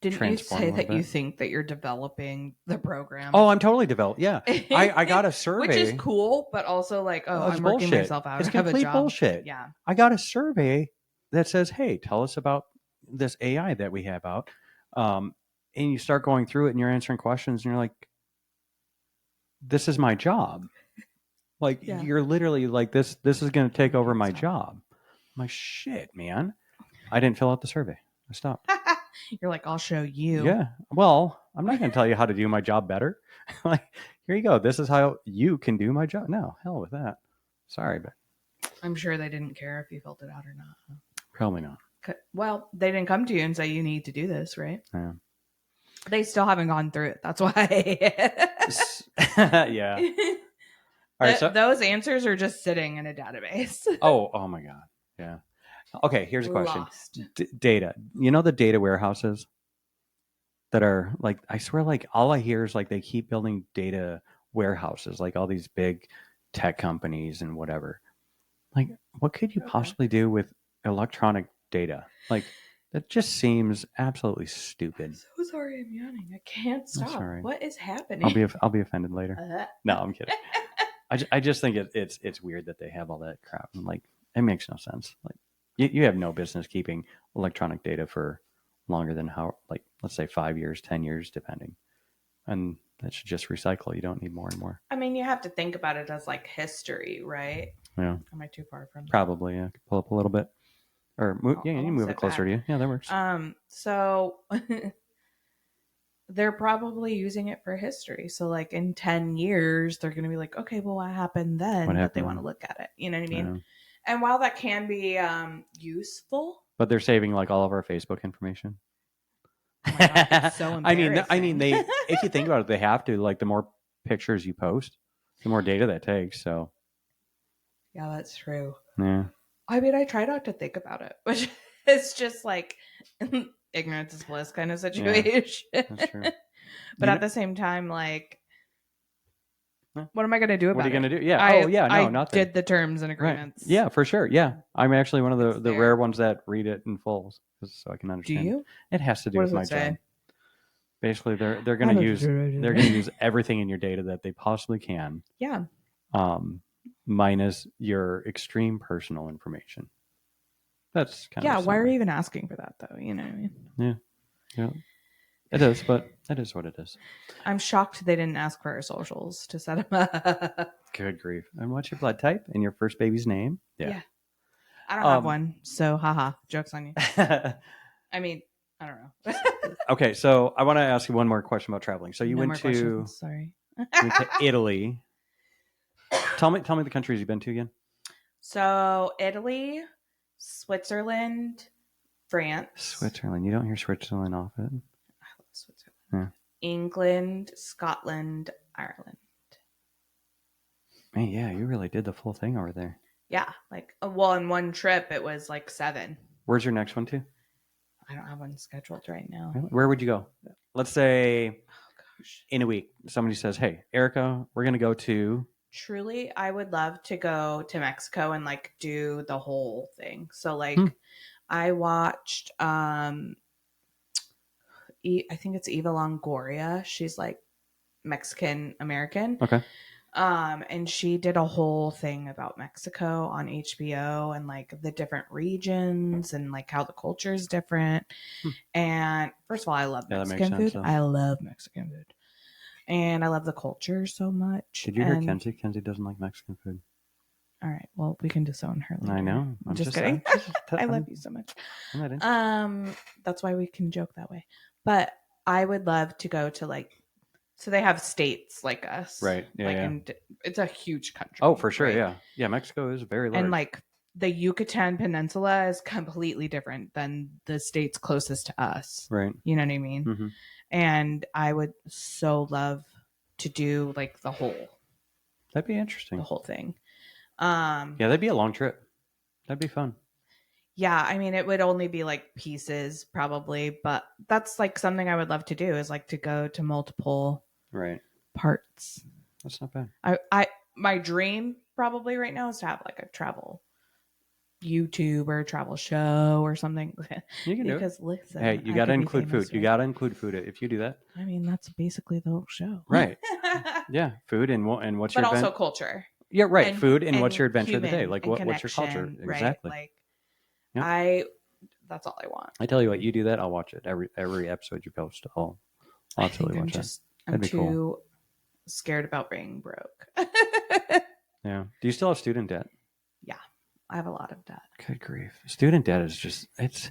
Didn't you transform say a little that you bit. think that you're developing the program? Oh, I'm totally developed. Yeah. I got a survey. Which is cool, but also like, oh, It's I'm working bullshit. myself out. It's I have a complete job. bullshit. Yeah. I got a survey that says, hey, tell us about this AI that we have out. And you start going through it and you're answering questions and you're like, this is my job. Like Yeah. you're literally like this is going to take over my Stop. job. I'm like, shit, man. I didn't fill out the survey. I stopped. You're like, I'll show you. Yeah. Well, I'm not going to tell you how to do my job better. Like, here you go. This is how you can do my job. No, hell with that. Sorry, but I'm sure they didn't care if you filled it out or not. Huh? probably not. Well, they didn't come to you and say you need to do this, right? Yeah. They still haven't gone through it. That's why. Yeah. All right. So, those answers are just sitting in a database. oh my God. Yeah. Okay. Here's a question. Lost. Data. You know the data warehouses that are like, I swear, like all I hear is like they keep building data warehouses, like all these big tech companies and whatever. Like, what could you possibly do with electronic data? Like, that just seems absolutely stupid. So sorry, I'm yawning. I can't stop. all right. What is happening? I'll be offended later. No, I'm kidding. I just think it's weird that they have all that crap. And like, it makes no sense. Like, you have no business keeping electronic data for longer than like, let's say 5 years, 10 years, depending. And that should just recycle. You don't need more and more. I mean, you have to think about it as like history, right? Yeah. Am I too far from? Probably. Yeah. Pull up a little bit. Or move. Yeah, you move it closer to you. Yeah, that works. So they're probably using it for history. So like in 10 years, they're going to be like, okay, well, what happened then? What But they happened want to then? look at it. You know what I mean? Yeah. And while that can be useful, But they're saving like all of our Facebook information. oh my God, it's so I mean, embarrassing. they if you think about it, they have to. Like, the more pictures you post, the more data that takes. So Yeah, that's true. yeah, I mean, I try not to think about it, which is just like ignorance is bliss kind of situation. that's true. But You at know, the same time, like, huh? what am I going to do What are about you it? gonna do? Yeah. I Oh yeah. No, I nothing. did the terms and Right. agreements. Yeah, for sure. Yeah, I'm actually one of It's the there. rare ones that read it in full, so I can Do understand. you? It has to do What with does it my say? job. Basically, they're going to use everything in your data that they possibly can, Yeah. minus your extreme personal information. That's kind Yeah. of Why are you summary. even asking for that, though? You know what I mean? Yeah, it is, but it is what it is. I'm shocked they didn't ask for our socials to set them up. Good grief! And what's your blood type and your first baby's name? Yeah. I don't have Um, one, so haha. Joke's on you. I mean, I don't know. okay, so I want to ask you one more question about traveling. So you No went more to questions. Sorry. Italy. Tell me the countries you've been to again. So Italy, Switzerland, France, Switzerland. You don't hear Switzerland often. I love Switzerland. Yeah. England, Scotland, Ireland. Man, yeah, you really did the full thing over there. Yeah, like well, in one trip it was like 7. Where's your next one to? I don't have one scheduled right now. Really? Where would you go? Let's say Oh gosh. in a week, somebody says, "Hey, Erica, we're gonna go to." Truly, I would love to go to Mexico and like do the whole thing. So like I watched I think it's Eva Longoria. She's like Mexican American. Okay. And she did a whole thing about Mexico on HBO and like the different regions and like how the culture is different. And first of all, I love Yeah, that makes Mexican sense, food. though. I love Mexican food. And I love the culture so much. Did you hear And- Kenzie? Kenzie doesn't like Mexican food. All right. Well, we can disown her later. I know. I'm just kidding. I love you so much. I'm not into That's why we can joke that way. But I would love to go to like, so they have states like us, Right. Yeah, Like, yeah. and it's a huge country. Oh, for sure. right? Yeah. Yeah. Mexico is very large. And like the Yucatan Peninsula is completely different than the states closest to us. right. You know what I mean? Hmm. And I would so love to do like the whole That'd be interesting. thing. Yeah, that'd be a long trip. That'd be fun. Yeah, I mean, it would only be like pieces probably, but that's like something I would love to do is like to go to multiple Right. parts. That's not bad. I my dream probably right now is to have like a travel YouTube or travel show or something. You can do it. Because listen, Hey, you I got to could be include famous, food. You right? got to include food if you do that. I mean, that's basically the whole show, Right. Yeah, food and what's but your also advent- culture. Yeah, right. and- food and what's your adventure of the human day? Like and what's your culture? connection, right? Exactly. Like Yep. that's all I want. I tell you what, you do that, I'll watch it. Every episode you post, I'll I absolutely think watch I'm That'd be too cool. scared about being broke. it. Yeah. Do you still have student debt? I have a lot of debt. Good grief. Student debt is just it's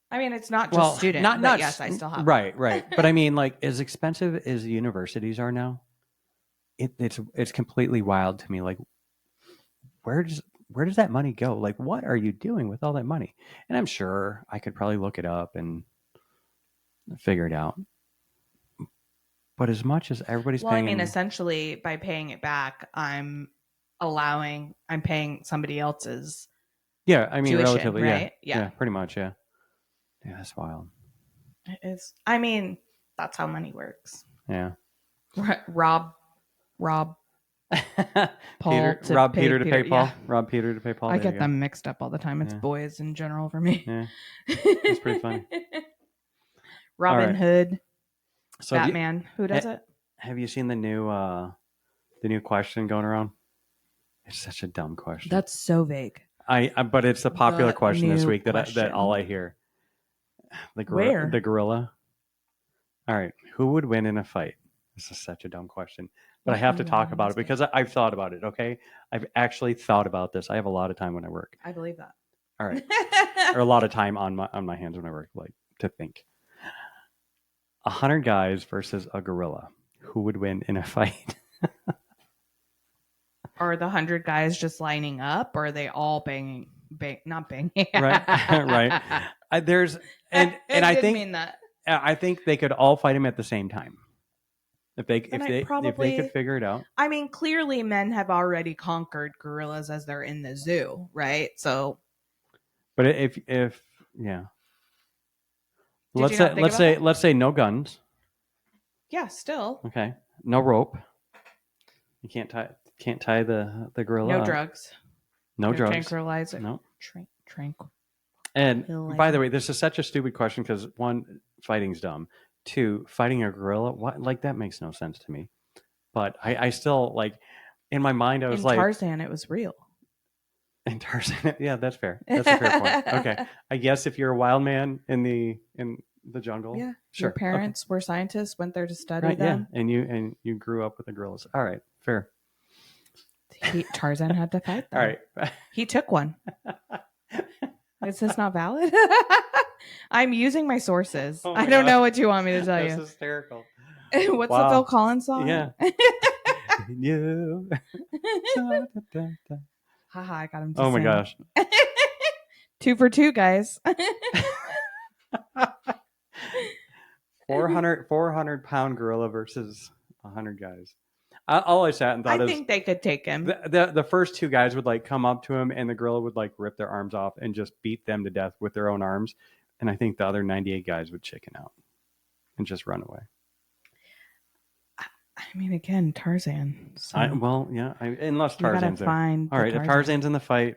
I mean, it's not just student. But yes, I still have. Right. But I mean, like as expensive as universities are now, it's completely wild to me. Like, where does that money go? Like, what are you doing with all that money? And I'm sure I could probably look it up and figure it out. But as much as everybody's Well, I paying, mean, essentially, by paying it back, I'm paying somebody else's. yeah, I mean, tuition, relatively, right? yeah, Yeah. pretty much, yeah. Yeah, that's wild. It's. I mean, that's how money works. Yeah. Rob Paul Peter, rob pay Peter to pay Peter, Paul. yeah. Rob Peter to pay Paul. I There you get go. them mixed up all the time. It's Yeah. boys in general for me. Yeah. It's pretty funny. Robin right. Hood, So have you, Batman. Who does it? have you seen the new question going around? It's such a dumb question. That's so vague. But it's a popular The question this new week that question. all I hear. Where? The gorilla. All right, who would win in a fight? This is such a dumb question, but I have to talk about it because I've thought about it. Okay, I've actually thought about this. I have a lot of time when I work. I believe that. All right, or a lot of time on my hands when I work, like to think. 100 guys versus a gorilla. Who would win in a fight? Are the 100 guys just lining up, or are they all banging? Not banging. Right, right. And I didn't think mean that. I think they could all fight him at the same time. If they Then if I they if they could probably. figure it out. I mean, clearly men have already conquered gorillas as they're in the zoo, right? So, But if yeah, did you not think about that? let's say no guns. Yeah, still. Okay, no rope. You can't tie the gorilla No up. drugs. No No drugs. tranquilizer. No. Tranquil. And by the Tranquilizer. way, this is such a stupid question because one, fighting's dumb. Two, fighting a gorilla, what, like that makes no sense to me. But I still like in my mind I was In like, Tarzan, it was real. in Tarzan. Yeah, that's fair. That's a fair point. Okay, I guess if you're a wild man in the jungle, Yeah. Your sure. Okay. parents were scientists, went there to study Right. Yeah, them. and you grew up with the gorillas. All right, fair. Tarzan had to fight them. All right. He took one. Is this not valid? I'm using my sources. Oh my I don't know gosh. what you want me to tell That's you. hysterical. What's the Wow. Phil Collins song? Yeah. You. Haha, I got him to Oh my sing. gosh. 2 for 2, guys. 400 pound gorilla versus 100 guys. All I sat and thought I is think they could take him. the first two guys would like come up to him and the gorilla would like rip their arms off and just beat them to death with their own arms. And I think the other 98 guys would chicken out and just run away. I mean, again, Tarzan. So Unless you gotta Tarzan's there. find. All the right, if Tarzan's in the fight,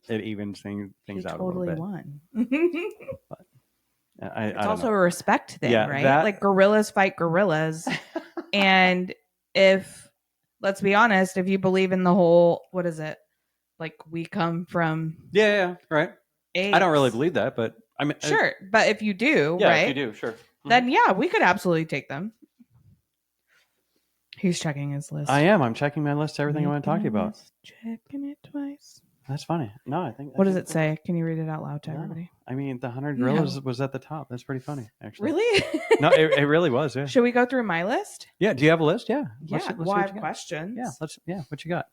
it evens things he out totally a little bit. won. I It's don't also know. a respect thing, Yeah, right? that- Like gorillas fight gorillas. And if, let's be honest, if you believe in the whole, what is it? Like we come from Yeah, right. apes. I don't really believe that, but I mean, Sure. But if you do, yeah, right? if you do, sure. Then yeah, we could absolutely take them. He's checking his list. I am. I'm checking my list. Everything I want to talk to you Making a about. list, checking it twice. That's funny. No, I think. What does it say? Can you read it out loud to No. everybody? I mean, the 100 No. gorillas was at the top. That's pretty funny, actually. Really? No, it really was. Yeah. Should we go through my list? Yeah. Do you have a list? Yeah. Yeah. see Well, what I you have got. questions. Yeah. Yeah. What you got?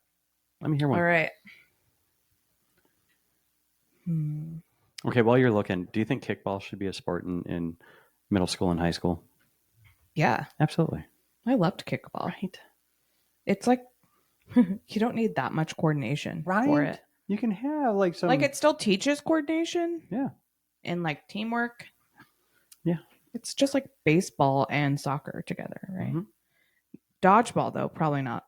Let me hear one. All right. Okay. While you're looking, do you think kickball should be a sport in middle school and high school? Yeah. Absolutely. I loved kickball. Right. It's like you don't need that much coordination for it. You can have like some. Like it still teaches coordination. Yeah. And like teamwork. Yeah. It's just like baseball and soccer together, right? Mhm. Dodgeball though, probably not.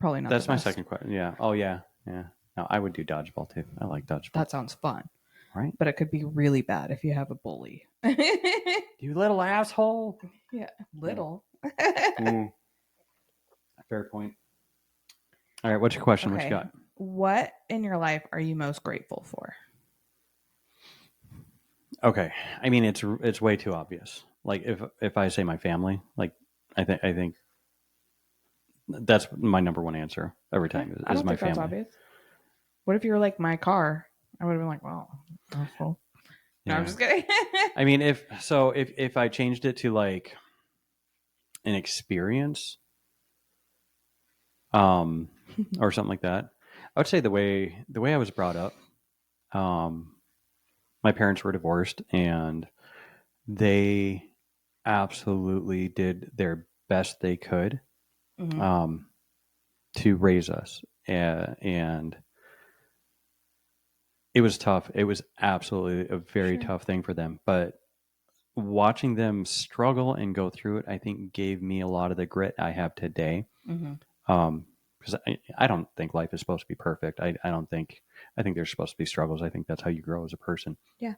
Probably not. That's the my best. second question. Yeah. Oh yeah. Yeah. No, I would do dodgeball too. I like dodgeball. That sounds fun. Right. But it could be really bad if you have a bully. You little asshole. Yeah. Little. Fair point. All right. What's your question? What you Okay. got? What in your life are you most grateful for? Okay. I mean, it's way too obvious. Like if I say my family, like I think that's my number one answer every time I is don't my think that's family. obvious. What if you were like my car? I would have been like, wow, awful. No, Yeah. I'm just kidding. I mean, if I changed it to like an experience, or something like that, I would say the way I was brought up. My parents were divorced, and they absolutely did their best they could Mhm. to raise us, and it was tough. It was absolutely a very Sure. tough thing for them, but watching them struggle and go through it, I think gave me a lot of the grit I have today. Mhm. Because I don't think life is supposed to be perfect. I think there's supposed to be struggles. I think that's how you grow as a person. Yeah.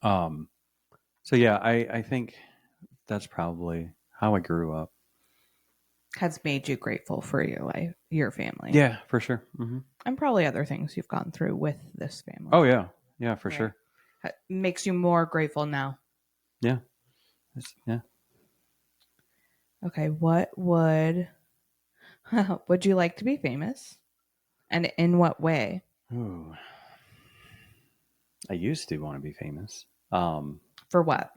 So yeah, I think that's probably how I grew up. Has made you grateful for your life, your family. Yeah, for sure. Mm-hmm. And probably other things you've gone through with this family. Oh yeah, for Right. sure. Makes you more grateful now. Yeah. Okay, what would you like to be famous? And in what way? Ooh. I used to want to be famous. For what?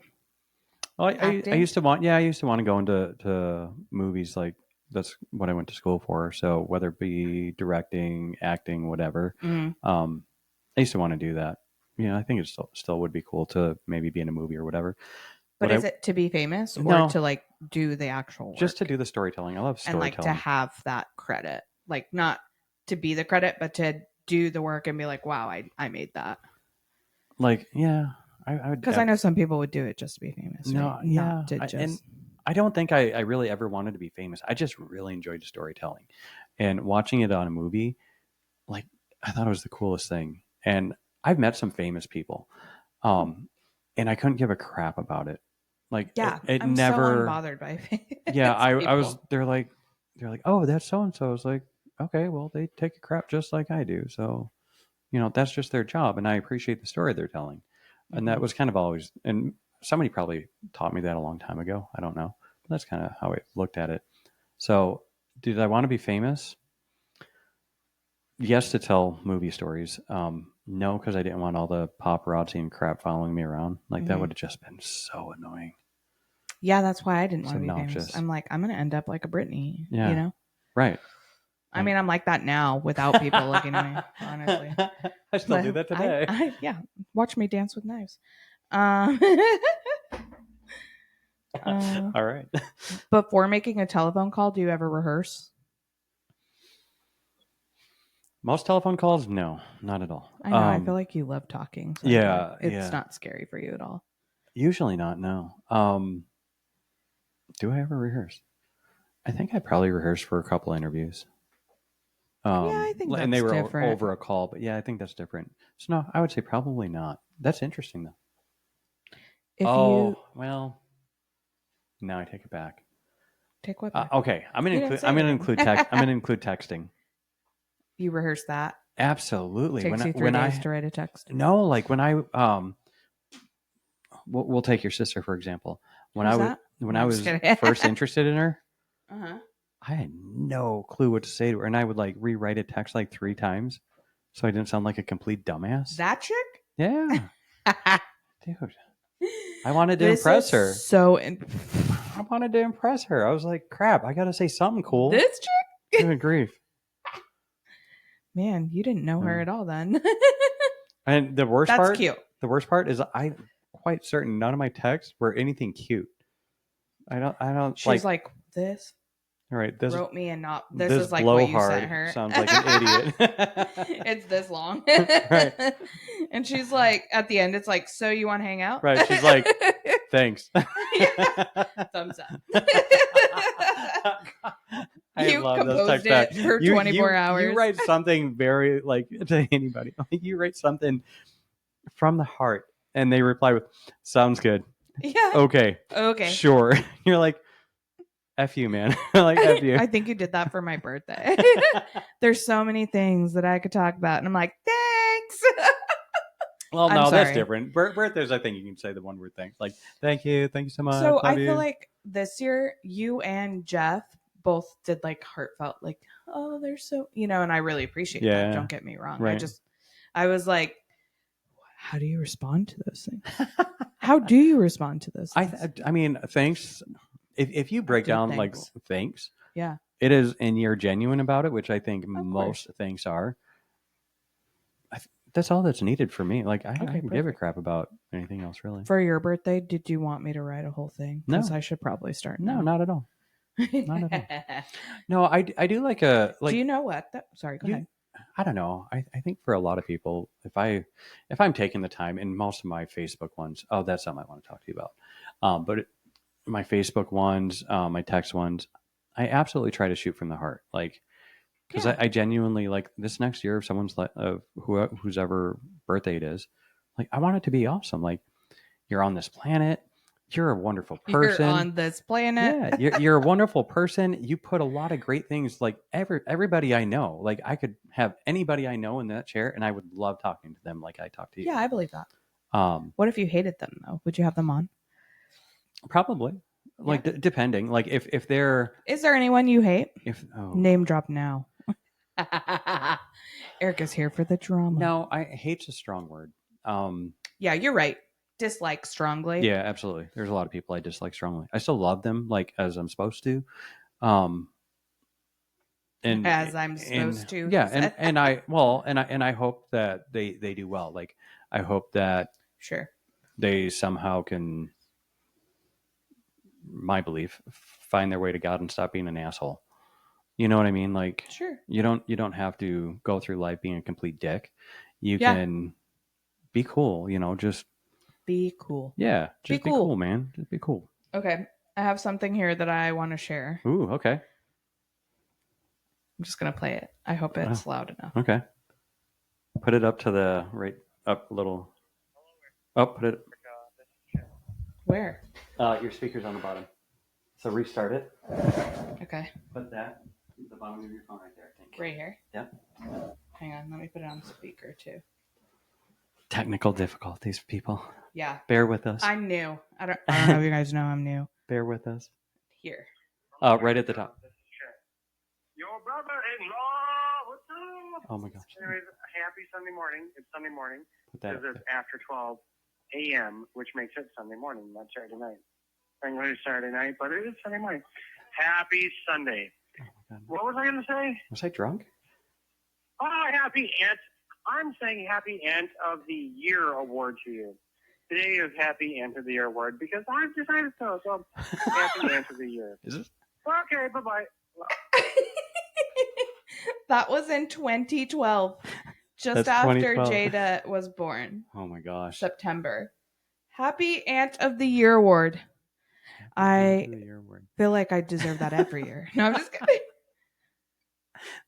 Well, I Acting? used to want to go into movies. Like that's what I went to school for. So whether it be directing, acting, whatever, Mhm. I used to want to do that. I think it still would be cool to maybe be in a movie or whatever. But What is I it to be famous or No, to like do the actual work? just to do the storytelling. I love And like to storytelling. have that credit, like not to be the credit, but to do the work and be like, wow, I made that. Like, yeah, I would. Because I know some people would do it just to be famous, No, right? yeah, Not to and just. I don't think I really ever wanted to be famous. I just really enjoyed storytelling, and watching it on a movie. Like, I thought it was the coolest thing. And I've met some famous people, um, and I couldn't give a crap about it. Like, Yeah, it I'm so never. unbothered by Yeah, famous I was. people. They're like, oh, that's so and so. I was like, okay, well, they take a crap just like I do. So, that's just their job, and I appreciate the story they're telling. And that Mhm. was kind of always, and somebody probably taught me that a long time ago. I don't know, but that's kind of how I looked at it. So, did I want to be famous? Yes, to tell movie stories. No, because I didn't want all the paparazzi and crap following me around. Like, that Mhm. would have just been so annoying. Yeah, that's why I didn't It's want to be famous. obnoxious. I'm like, I'm gonna end up like a Britney, Yeah. Right. I mean, I'm like that now without people looking at me, honestly. I still do that today. Yeah, watch me dance with knives. Um, All right. before making a telephone call, do you ever rehearse? Most telephone calls, no, not at all. I know. I feel like you love talking. So I feel Yeah, like it's yeah. not scary for you at all. Usually not. No. Do I ever rehearse? I think I probably rehearsed for a couple interviews. I think and they that's were different. over a call, but yeah, I think that's different. So no, I would say probably not. That's interesting though. If Oh you well, no, I take it back. take what back? Okay, I'm gonna You didn't include. say I'm gonna anything. include text. I'm gonna include texting. You rehearse that. Absolutely. Takes you 3 days to write a text. No, like when I we'll take your sister for example. When Who's I was that? when No, I I'm was just kidding. first interested in her, Uh-huh. I had no clue what to say to her, and I would like rewrite a text like 3 times, so I didn't sound like a complete dumbass. That chick? Yeah, dude. I wanted to This impress is her. So I wanted to impress her. I was like, crap, I got to say something cool. this chick? Good grief. Man, you didn't know her Mm. at all then. And the worst That's part, cute. the worst part is I'm quite certain none of my texts were anything cute. I don't She's like this. all right, this Wrote me and not this this is like what you blowhard sent her. sounds like an idiot. It's this long. Right. And she's like at the end it's like, so you want to hang out? Right, she's like, thanks. Thumbs up. I You love those composed text back. it for 24 hours. You write something very like to anybody. Like you write something from the heart, and they reply with, "Sounds good. Yeah. Okay. Okay. Sure." You're like, "F you, man." Like F you. I think you did that for my birthday. There's so many things that I could talk about, and I'm like, thanks. Well, I'm no, that's sorry. different. Birthdays, I think you can say the one word thing, like "Thank you so much." So love I you. feel like this year you and Jeff both did like heartfelt, like, oh, they're so, and I really appreciate Yeah. that. Don't get me wrong. Right. I was like, how do you respond to those things? How do you respond to those things? I mean, thanks. If you break do down thanks. like thanks, Yeah. it is, and you're genuine about it, which I think most course. things are. That's all that's needed for me. Like I Okay, can give a perfect. crap about anything else, really. For your birthday, did you want me to write a whole thing? No. Because I should probably start No, now. not at all. Not at all. No, I do like a like. Do you know what? Sorry, go ahead. I don't know. I think for a lot of people, if I'm taking the time, and most of my Facebook ones, oh, that's something I want to talk to you about. But my Facebook ones, my text ones, I absolutely try to shoot from the heart, like because Yeah. I genuinely like this next year. If someone's like whose ever birthday it is, like I want it to be awesome. Like you're on this planet. You're a wonderful person. You're on this planet. Yeah, you're a wonderful person. You put a lot of great things. Like everybody I know, like I could have anybody I know in that chair, and I would love talking to them like I talk to you. Yeah, I believe that. What if you hated them though? Would you have them on? Probably, like depending. Like if they're Is there anyone you hate? oh. Name drop now. Erica's here for the drama. No, I hate's a strong word. Yeah, you're right. Dislike strongly. Yeah, absolutely. There's a lot of people I dislike strongly. I still love them, like as I'm supposed to. And as I'm supposed to. Yeah, and I hope that they do well. Like I hope that sure they somehow can my belief, find their way to God and stop being an asshole. You know what I mean? Like Sure. you don't have to go through life being a complete dick. You Yeah. can be cool, you know, just Be cool. yeah, just be cool. cool, man. Just be cool. Okay. I have something here that I want to share. Ooh, okay. I'm just going to play it. I hope it's loud enough. Okay. Put it up to the right up a little. Oh, put it. Where? Your speaker's on the bottom. So restart it. Okay. Put that the bottom of your phone right there, I think. Right here? Yeah. Hang on. Let me put it on speaker too. Technical difficulties, people. Yeah. Bear with us. I'm new. I don't know if you guys know I'm new. Bear with us. Here. Right at the top. Your brother-in-law, what's up? Oh my gosh. Anyways, happy Sunday morning. It's Sunday morning. Put that Because up it's after 12 a.m., which makes it Sunday morning, not Saturday night. Technically it's Saturday night, but it is Sunday morning. Happy Sunday. Oh my God. What was I going to say? Was I drunk? Oh, happy Aunt. I'm saying happy Aunt of the Year award to you. Today is Happy Aunt of the Year award because I've decided so. So, Happy Aunt of the Year. Is it? Okay, bye-bye. That was in 2012. Just That's after 2012. Jada was born. Oh my gosh. September. Happy Aunt of the Year award. I feel like I deserve that every year. No, I'm just kidding.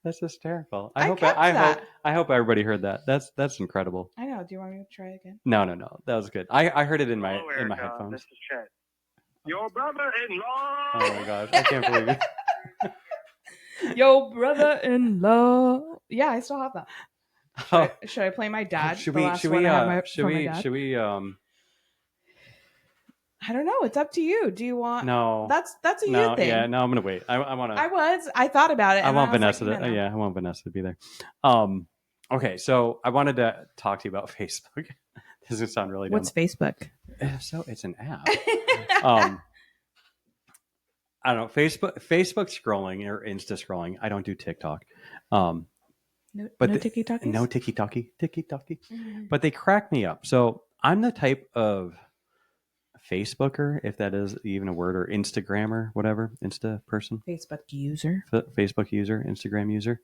That's hysterical. I kept that. I hope everybody heard that. That's incredible. I know. Do you want me to try again? No. That was good. I heard it in my Hello, in my Erica. headphones. This is Chet. Your brother-in-law. Oh my gosh. I can't believe it. Yo, brother-in-law. Yeah, I still have that. Should I play my dad? Should the we last should one we I have my should we dad? I don't know. It's up to you. Do you want? no. That's a No, you thing. yeah, no, I'm gonna wait. I want to I thought about it. I and want was Vanessa like, to no. yeah, I want Vanessa to be there. Okay, so I wanted to talk to you about Facebook. This is gonna sound really dumb. What's Facebook? So it's an app. I don't know, Facebook scrolling or Insta scrolling. I don't do TikTok. No tiki-talkies? No tiki-talkie. Mm-hmm. But they crack me up. So I'm the type of Facebooker, if that is even a word, or Instagrammer, whatever, Insta person. Facebook user. Facebook user, Instagram user.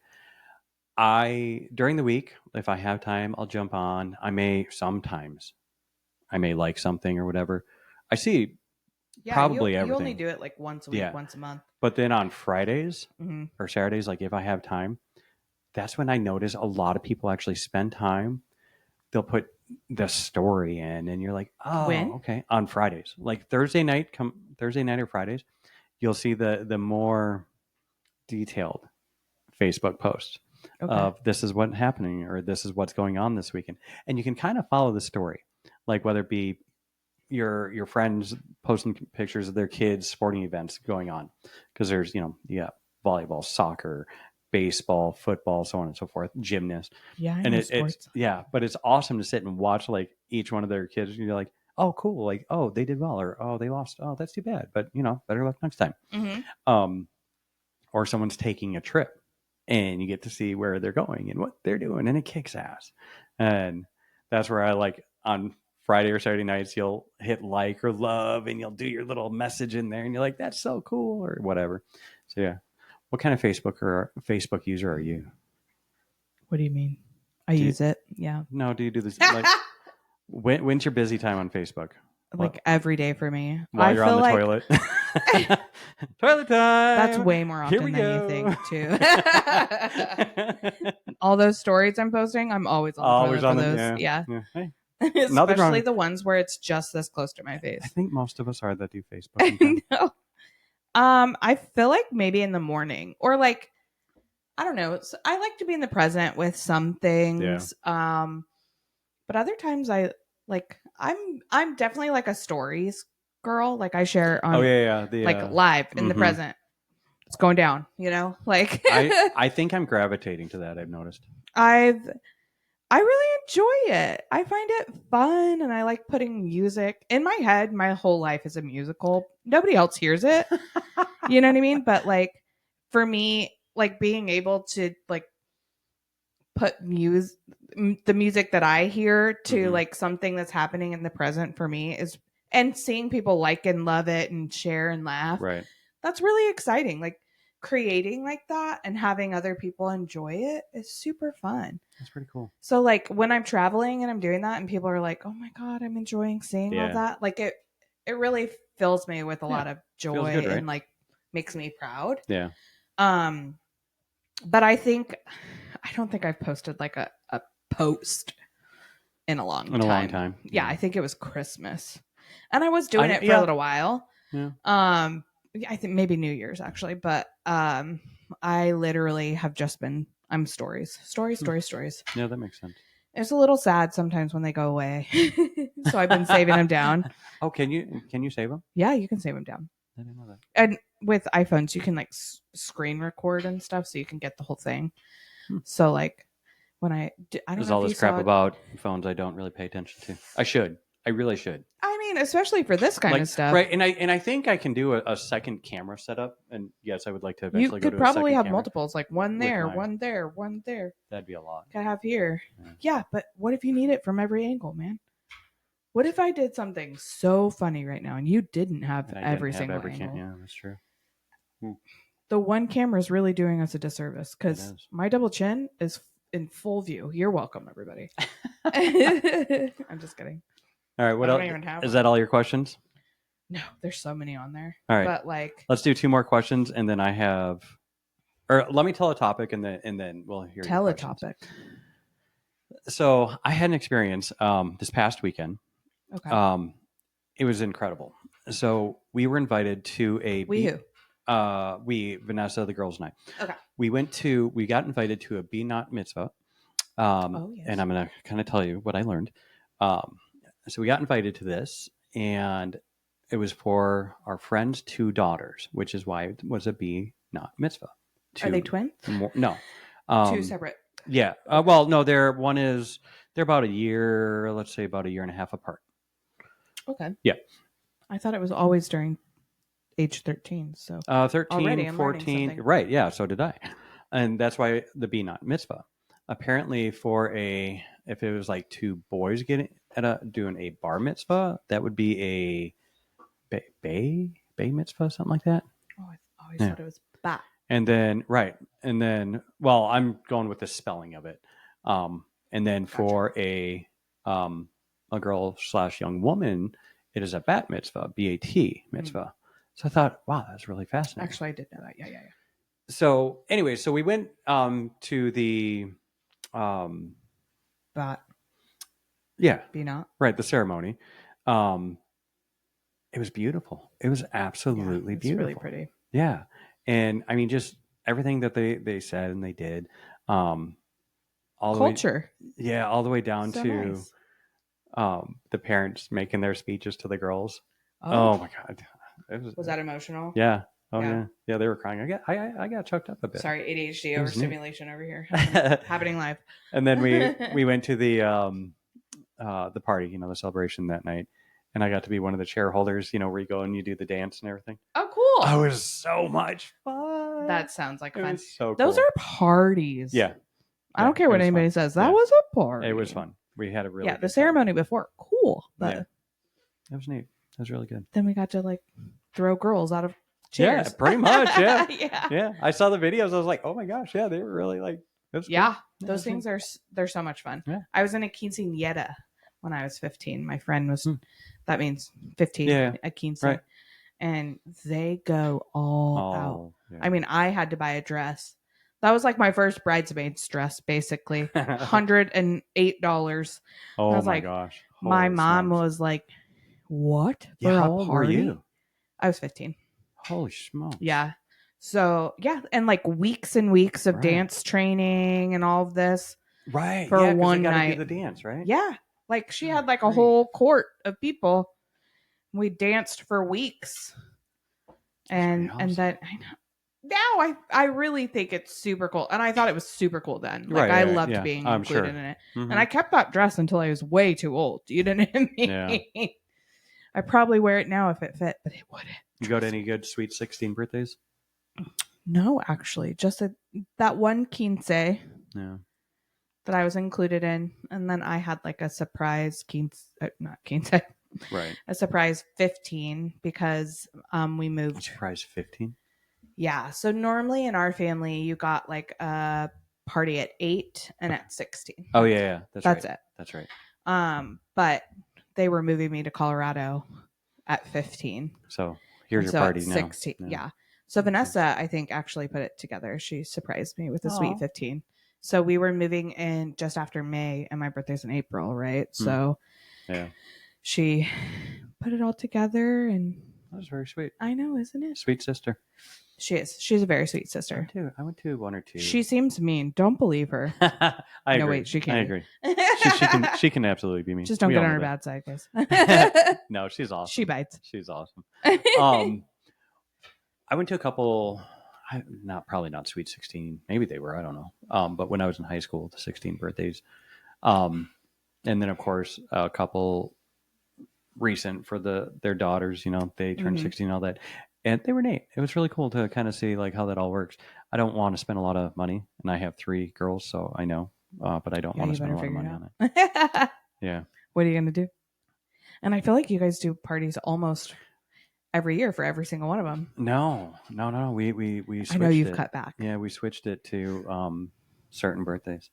During the week, if I have time, I'll jump on. I may like something or whatever. I see probably you everything. only do it like once a week, once a month. But then on Fridays Mm-hmm. or Saturdays, like if I have time, that's when I notice a lot of people actually spend time. They'll put the story in, and you're like, oh, When? okay. On Fridays, like Thursday night or Fridays, you'll see the more detailed Facebook posts of this is what's happening or this is what's going on this weekend, and you can kind of follow the story, like whether it be your friends posting pictures of their kids' sporting events going on, because there's volleyball, soccer, baseball, football, so on and so forth, gymnast. Yeah, I and know it's but it's awesome to sit and watch like each one of their kids. And you're like, oh, cool, like, oh, they did well, or oh, they lost, oh, that's too bad, but better luck next time. Mm-hmm. Or someone's taking a trip, and you get to see where they're going and what they're doing, and it kicks ass. And that's where I like on Friday or Saturday nights, you'll hit like or love, and you'll do your little message in there, and you're like, that's so cool, or whatever. So yeah. What kind of Facebook user are you? What do you mean? I use it. Yeah. No, do you do this? Like, when's your busy time on Facebook? Like every day for me. While you're on the toilet. Toilet time. That's way more often than you think, too. All those stories I'm posting, I'm always on the toilet for those. Yeah. Hey, especially the ones where it's just this close to my face. I think most of us are that do Facebook. No. I feel like maybe in the morning or like, I don't know. I like to be in the present with some things. Yeah. But other times I'm definitely like a stories girl. Like I share on live in the present. It's going down, like I think I'm gravitating to that. I've noticed. I really enjoy it. I find it fun, and I like putting music in my head. My whole life is a musical. Nobody else hears it. You know what I mean? But like for me, like being able to like put the music that I hear to like something that's happening in the present for me is and seeing people like and love it and share and laugh. Right. That's really exciting. Like creating like that and having other people enjoy it is super fun. That's pretty cool. So like when I'm traveling and I'm doing that and people are like, "Oh my god, I'm enjoying seeing all Yeah. that." Like it really fills me with a lot of joy good, right? and like makes me proud. Yeah. But I don't think I've posted like a post in a long time. Yeah, I think it was Christmas. And I was doing it for a little while. Yeah. I think maybe New Year's actually, but I literally have just been stories. Yeah, that makes sense. It's a little sad sometimes when they go away. So I've been saving them down. Oh, can you save them? Yeah, you can save them down. I didn't know that. And with iPhones, you can like screen record and stuff, so you can get the whole thing. So like when I don't There's know all if this you crap saw about phones I don't really pay attention to. I should. I really should. I mean, especially for this kind of stuff, Right, and I think I can do a second camera setup. And yes, I would like to you eventually go could to a probably second have camera. multiples, like one there, my- one there, one there. That'd be a lot. Could have here. Yeah. Yeah, but what if you need it from every angle, man? What if I did something so funny right now and you didn't have And I didn't every have single every angle? yeah, that's true. The one camera is really doing us a disservice It because is. my double chin is in full view. You're welcome, everybody. I'm just kidding. All right, what I else? don't even have Is one. that all your questions? No, there's so many on there. All right. But like, Let's do 2 more questions, and then I have, or let me tell a topic, and then we'll hear. tell your a questions. topic. So I had an experience this past weekend. Okay. It was incredible. So we were invited to a Vanessa, the girls' night. Okay. We got invited to a Be Not mitzvah. Yes. And I'm going to kind of tell you what I learned. So we got invited to this, and it was for our friend's 2 daughters, which is why it was a Be Not mitzvah. Are they twins? No. 2 separate. Yeah. Well, no, they're about a year, let's say about a year and a half apart. Okay. Yeah. I thought it was always during age 13. So 13, Already I'm learning 14. something. Right. Yeah. So did I. And that's why the Be Not mitzvah. Apparently if it was like 2 boys doing a bar mitzvah, that would be a bay mitzvah, something like that. I always Yeah. thought it was bat. And then, well, I'm going with the spelling of it. And then Gotcha. for a girl / young woman, it is a bat mitzvah, BAT mitzvah. So I thought, wow, that's really fascinating. Actually, I did know that. Yeah. So anyway, so we went to the, Bat. yeah, Be not. right, the ceremony. It was beautiful. It was absolutely It's beautiful. really pretty. Yeah. And I mean, just everything that they said and they did, all Culture. all the way down So to nice. the parents making their speeches to the girls. Oh, Oh my God. was that emotional? Yeah. Oh Yeah. yeah. Yeah. They were crying. I got choked up a bit. Sorry, ADHD It was neat. overstimulation over here. Happening live. And then we went to the party, the celebration that night. And I got to be one of the chair holders, where you go and you do the dance and everything. Oh, cool. Oh, it was so much fun. That sounds like It fun. was so Those cool. are parties. Yeah. I don't care it what was anybody fun. says. That Yeah. was a party. It was fun. We had a really Yeah, good the time. ceremony before, cool. But Yeah. It was neat. It was really good. then we got to like throw girls out of Yeah, chairs. pretty much. Yeah. Yeah. Yeah. I saw the videos. I was like, oh my gosh. Yeah, they were really like, it was cool. Yeah, Yeah, those it was things they're so much fun. Yeah. I was in a quinceañera when I was 15. My friend was, that means 15, Yeah. a quince. Right. And they go all out. Oh, yeah. I mean, I had to buy a dress. That was like my first bridesmaid's dress, basically. $108. Oh I was my like, gosh. My Holy mom smokes. was like, what? Yeah, For how a old were party? you? I was 15. Holy smokes. Yeah. So, yeah. And like weeks and weeks of Right. dance training and all of this. Right. For yeah, 'cause one they gotta night. do the dance, right? Yeah. Like she had like a Great. whole court of people. We danced for weeks. And awesome. then I know. Now I really think it's super cool. And I thought it was super cool then. Like Right, I right, loved yeah. being I'm included sure. in it. Mhm. And I kept that dress until I was way too old. You know what I mean? Yeah. I probably wear it now if it fit, but it wouldn't. You go to any good Sweet 16 birthdays? No, actually. Just that one quince that Yeah. I was included in. And then I had like a surprise quince, not quince, Right. a surprise 15 because we moved. Surprise 15. Yeah. So normally in our family, you got like a party at 8 and at 16. Oh yeah. That's That's right. it. That's right. But they were moving me to Colorado at 15. So here's And your so party at now. 16. Yeah. So Vanessa, I think, actually put it together. She surprised me with a Aw. sweet 15. So we were moving in just after May, and my birthday's in April, right? So Yeah. she put it all together, and That was very sweet. I know, isn't it? Sweet sister. She is. She's a very sweet I sister. went to, one or two. She seems mean. Don't believe her. I No, agree. wait, she can't I be. agree. She can absolutely be mean. Just don't We get all on her know bad side, guys. that. No, she's awesome. She bites. She's awesome. I went to a couple, probably not Sweet 16. Maybe they were. I don't know. But when I was in high school, the 16 birthdays, and then of course a couple recent for their daughters. You know, they turned Mhm. 16 and all that, and they were neat. It was really cool to kind of see like how that all works. I don't want to spend a lot of money, and I have 3 girls, so I know, but I don't want to you spend a better lot of figure money it on it. out. Yeah. What are you gonna do? And I feel like you guys do parties almost every year for every single one of them. No. We switched I know you've it. cut back. Yeah, we switched it to certain birthdays.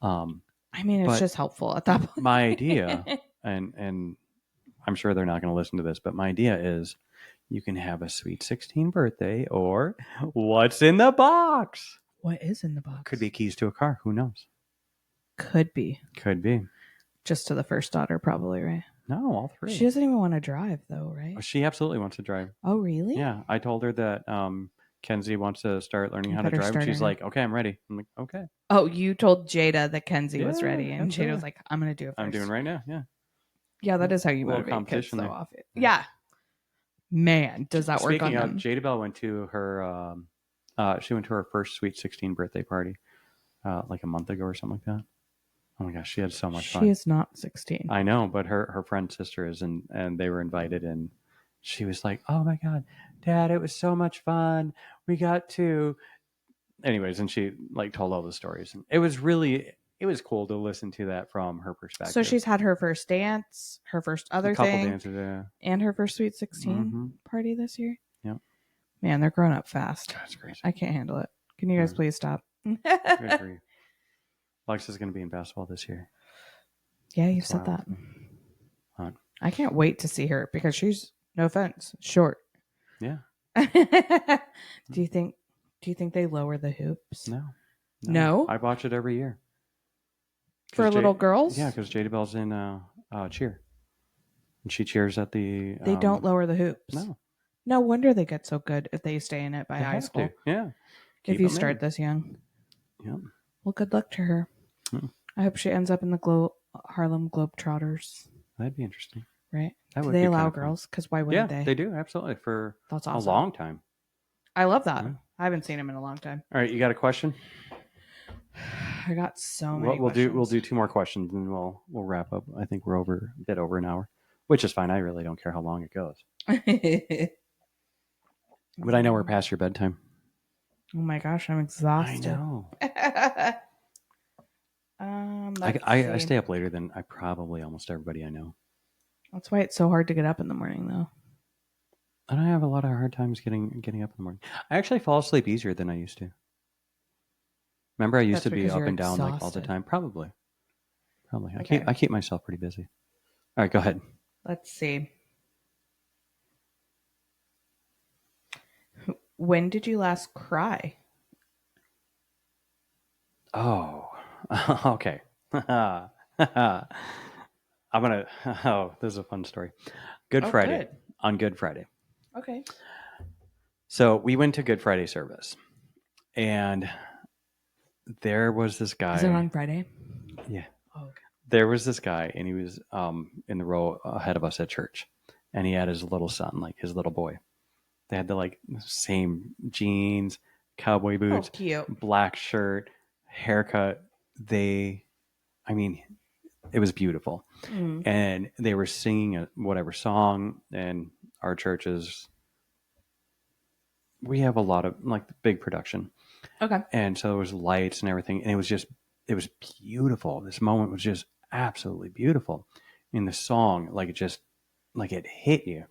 I mean, it's but just helpful at that point. My idea, and I'm sure they're not going to listen to this, but my idea is you can have a sweet 16 birthday or what's in the box. What is in the box? Could be keys to a car. Who knows? Could be. Could be. Just to the first daughter, probably, right? No, all 3. She doesn't even want to drive, though, right? She absolutely wants to drive. Oh, really? Yeah, I told her that Kenzie wants to start learning how to better drive. start She's her. like, okay, I'm ready. I'm like, okay. Oh, you told Jada that Kenzie was Yeah, ready, and that's Jada right. was like, I'm going to do it first. I'm doing right now. Yeah. Yeah, that is how you A little motivate kids, competition though. there. Off it. Yeah. Man, does that work on Speaking of, them? Jada Bell went to her, she went to her first Sweet 16 birthday party like a month ago or something like that. Oh my gosh, she had so much fun. She is not 16. I know, but her friend's sister is, and they were invited, and she was like, "Oh my god, Dad, it was so much fun. We got to," anyways, and she like told all the stories, and it was cool to listen to that from her perspective. So she's had her first dance, her first other a couple thing, dances, yeah. and her first Sweet 16 Mhm. party this year. Yep. Man, they're growing up fast. That's crazy. I can't handle it. Can you guys Mm. please stop? Good grief. Lex is going to be in basketball this year. Yeah, you've That's said wild. that. Huh. I can't wait to see her because she's, no offense, short. Yeah. Do you think they lower the hoops? No. I watch it every year. For 'Cause little girls? Yeah, because Jada Bell's in cheer. And she cheers at the... They don't lower the hoops. No. No wonder they get so good if they stay in it by They high have school. to. Yeah. If Keep you 'em start in. this young. Yep. Well, good luck to her. Hmm. I hope she ends up in the Harlem Globetrotters, That'd be interesting. right? That Do would they be allow kinda fun. girls? Because why Yeah, wouldn't they? they do. Absolutely. For That's a awesome. long time. I love that. Yeah. I haven't seen him in a long time. All right. You got a question? I got so many We'll do questions. 2 more questions and we'll wrap up. I think we're a bit over an hour, which is fine. I really don't care how long it goes. But I know we're past your bedtime. Oh my gosh, I'm I exhausted. know. Let's I see. stay up later than probably almost everybody I know. That's why it's so hard to get up in the morning, though. And I have a lot of hard times getting up in the morning. I actually fall asleep easier than I used to. Remember, I used That's to be because up you're and down like all the exhausted. time. Probably. Okay. I keep myself pretty busy. All right, go ahead. Let's see. When did you last cry? Oh, okay. I'm gonna. Oh, this is a fun story. Good Oh, Friday. good. On Good Friday. Okay. So we went to Good Friday service, and there was this guy. Is it on Friday? Yeah. Oh, okay. There was this guy, and he was in the row ahead of us at church, and he had his little son, like his little boy. They had the same jeans, cowboy boots, Oh, cute. black shirt, haircut. It was beautiful. Mm. And they were singing whatever song, and our churches, we have a lot of big production. Okay. And so there was lights and everything, and it was beautiful. This moment was just absolutely beautiful. In the song, like it hit you.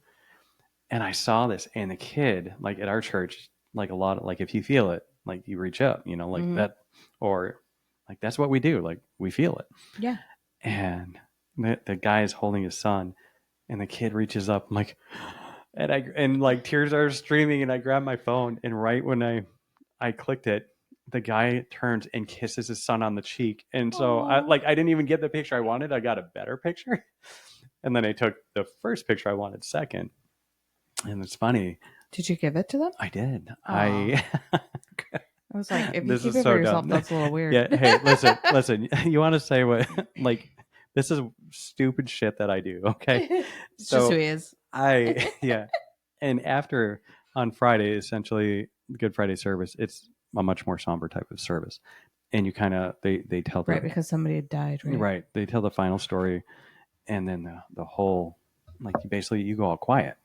And I saw this, and the kid, like at our church, like a lot of, like if you feel it, like you reach up, you know, like Mhm. that, or like that's what we do, like we feel it. Yeah. And the guy is holding his son, and the kid reaches up, I'm like, and like tears are streaming, and I grab my phone, and right when I clicked it, the guy turns and kisses his son on the cheek, and so I Aw. didn't even get the picture I wanted. I got a better picture, and then I took the first picture I wanted second. And it's funny. Did you give it to them? I did. Aw. I was like, if you This keep is it so for yourself, dumb. that's a little weird. Yeah. Hey, listen. You want to say what? Like, this is stupid shit that I do. Okay. It's So just who he is. yeah. And after on Friday, essentially Good Friday service, it's a much more somber type of service, and you kind of they tell Right, because somebody had died, right? right. They tell the final story, and then the whole like you go all quiet.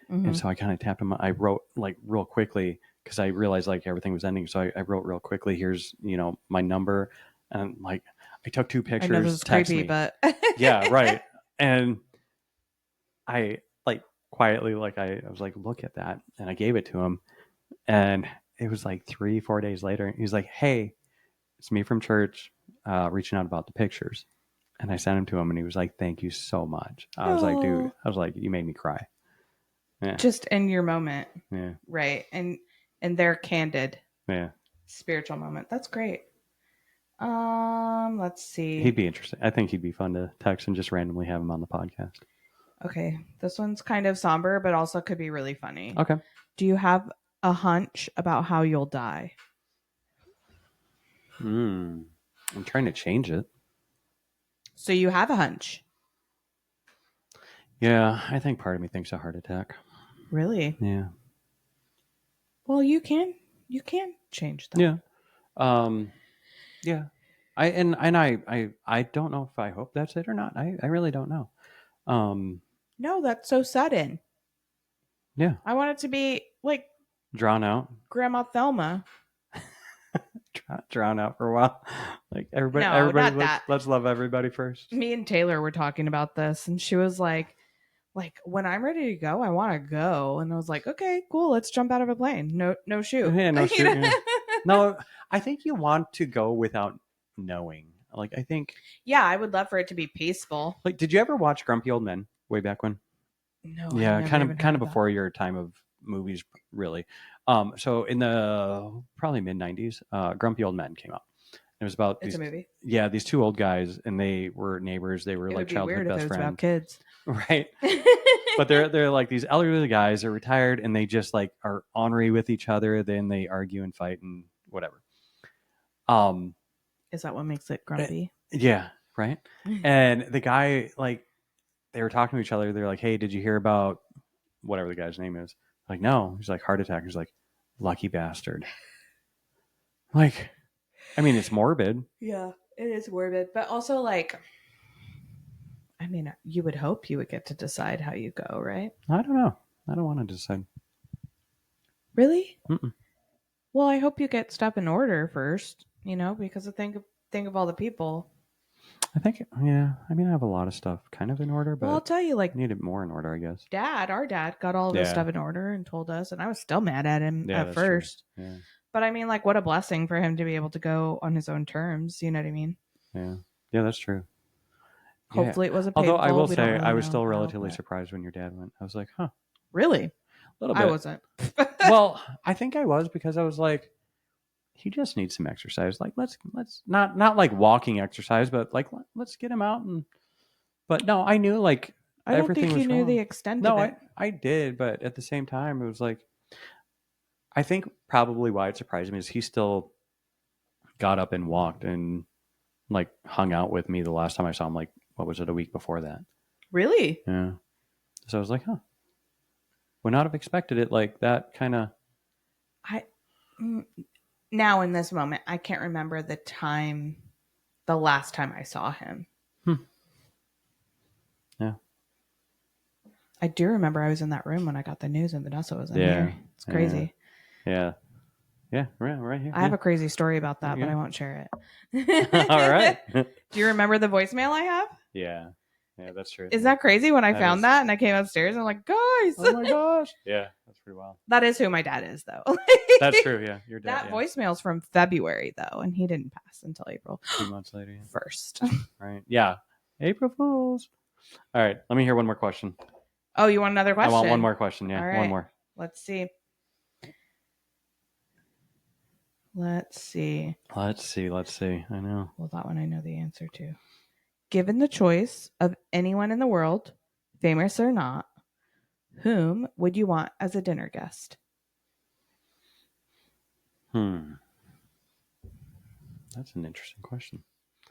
Mhm. And so I kind of tapped him. I wrote like real quickly because I realized like everything was ending. So I wrote real quickly. Here's my number, and like I took 2 pictures. I know this is text creepy, me. but Yeah, right. And I like quietly like I was like, look at that, and I gave it to him, and it was like 3-4 days later. He was like, hey, it's me from church, reaching out about the pictures, and I sent them to him, and he was like, thank you so much. I was like, dude, Aw. I was like, you made me cry. Yeah, just in your moment, yeah, right? And their candid yeah. spiritual moment. That's great. Let's see. He'd be interesting. I think he'd be fun to text and just randomly have him on the podcast. Okay, this one's kind of somber, but also could be really funny. Okay. Do you have a hunch about how you'll die? I'm trying to change it. So you have a hunch. Yeah, I think part of me thinks a heart attack. Really? Yeah. Well, you can change that. Yeah. Yeah. I don't know if I hope that's it or not. I really don't know. No, that's so sudden. Yeah. I want it to be like Drawn out. Grandma Thelma. Drawn out for a while. Like everybody No, everybody not that. let's love everybody first. Me and Taylor were talking about this, and she was like when I'm ready to go, I want to go. And I was like, okay, cool, let's jump out of a plane. No shoe. Yeah, no You shoot. know? Yeah. No, I think you want to go without knowing. Like I think Yeah, I would love for it to be peaceful. like did you ever watch Grumpy Old Men way back when? No, Yeah, I've never kind even of heard that. before your time of movies really. So in the probably mid 90s, Grumpy Old Men came out. It was about It's these a movie. yeah, these 2 old guys, and they were neighbors. They were It like would be childhood weird if best it was friends. about kids. Right. But they're like these elderly guys, they're retired, and they just like are ornery with each other, then they argue and fight and whatever. Is that what makes it grumpy? Yeah, right. And the guy, like, they were talking to each other. They're like, "Hey, did you hear about whatever the guy's name is?" Like, no. He's like, heart attack. He's like, lucky bastard. Like, I mean, it's morbid. Yeah, it is morbid, but also like, I mean, you would hope you would get to decide how you go, right? I don't know. I don't want to decide. Really? Mm-mm. Well, I hope you get stuff in order first, because think of all the people. I think, yeah. I mean, I have a lot of stuff kind of in order, but Well, I'll tell you, like, I need it more in order, I guess. our dad got all of his Yeah. stuff in order and told us, and I was still mad at him Yeah, at that's first. true. Yeah. But I mean, like, what a blessing for him to be able to go on his own terms. You know what I mean? Yeah. Yeah, that's true. Yeah. Hopefully, it wasn't painful. Although I will We don't say, really I was know still how, relatively but- surprised when your dad went. I was like, huh, a Really? little bit. I wasn't. Well, I think I was because I was like, he just needs some exercise. Like, let's not like walking exercise, but like let's get him out and. But no, I knew like I don't everything think was you knew wrong. the extent No, of it. I did, but at the same time, it was like, I think probably why it surprised me is he still got up and walked and like hung out with me the last time I saw him. Like, what was it, a week before that? Really? Yeah. So I was like, huh. Would not have expected it like that kind of. Now in this moment, I can't remember the last time I saw him. Yeah. I do remember I was in that room when I got the news and Vanessa was in Yeah. there. It's crazy. Yeah. Yeah. Right here. I have a crazy story about that, but Yeah. I won't share it. All right. Do you remember the voicemail I have? Yeah. Yeah, that's true. Is that crazy? When I That found is- that and I came upstairs, I'm like, guys, Oh my gosh. Yeah, that's pretty wild. that is who my dad is, though. That's true. Yeah, your dad. That Yeah. voicemail's from February, though, and he didn't pass until April 2 months later. Yeah. 1st. Right. Yeah. April Fools. All right. Let me hear one more question. Oh, you want another question? I want one more question. Yeah. All One right. more. Let's see. Let's see. Let's see. I know. Well, that one I know the answer to. Given the choice of anyone in the world, famous or not, whom would you want as a dinner guest? That's an interesting question.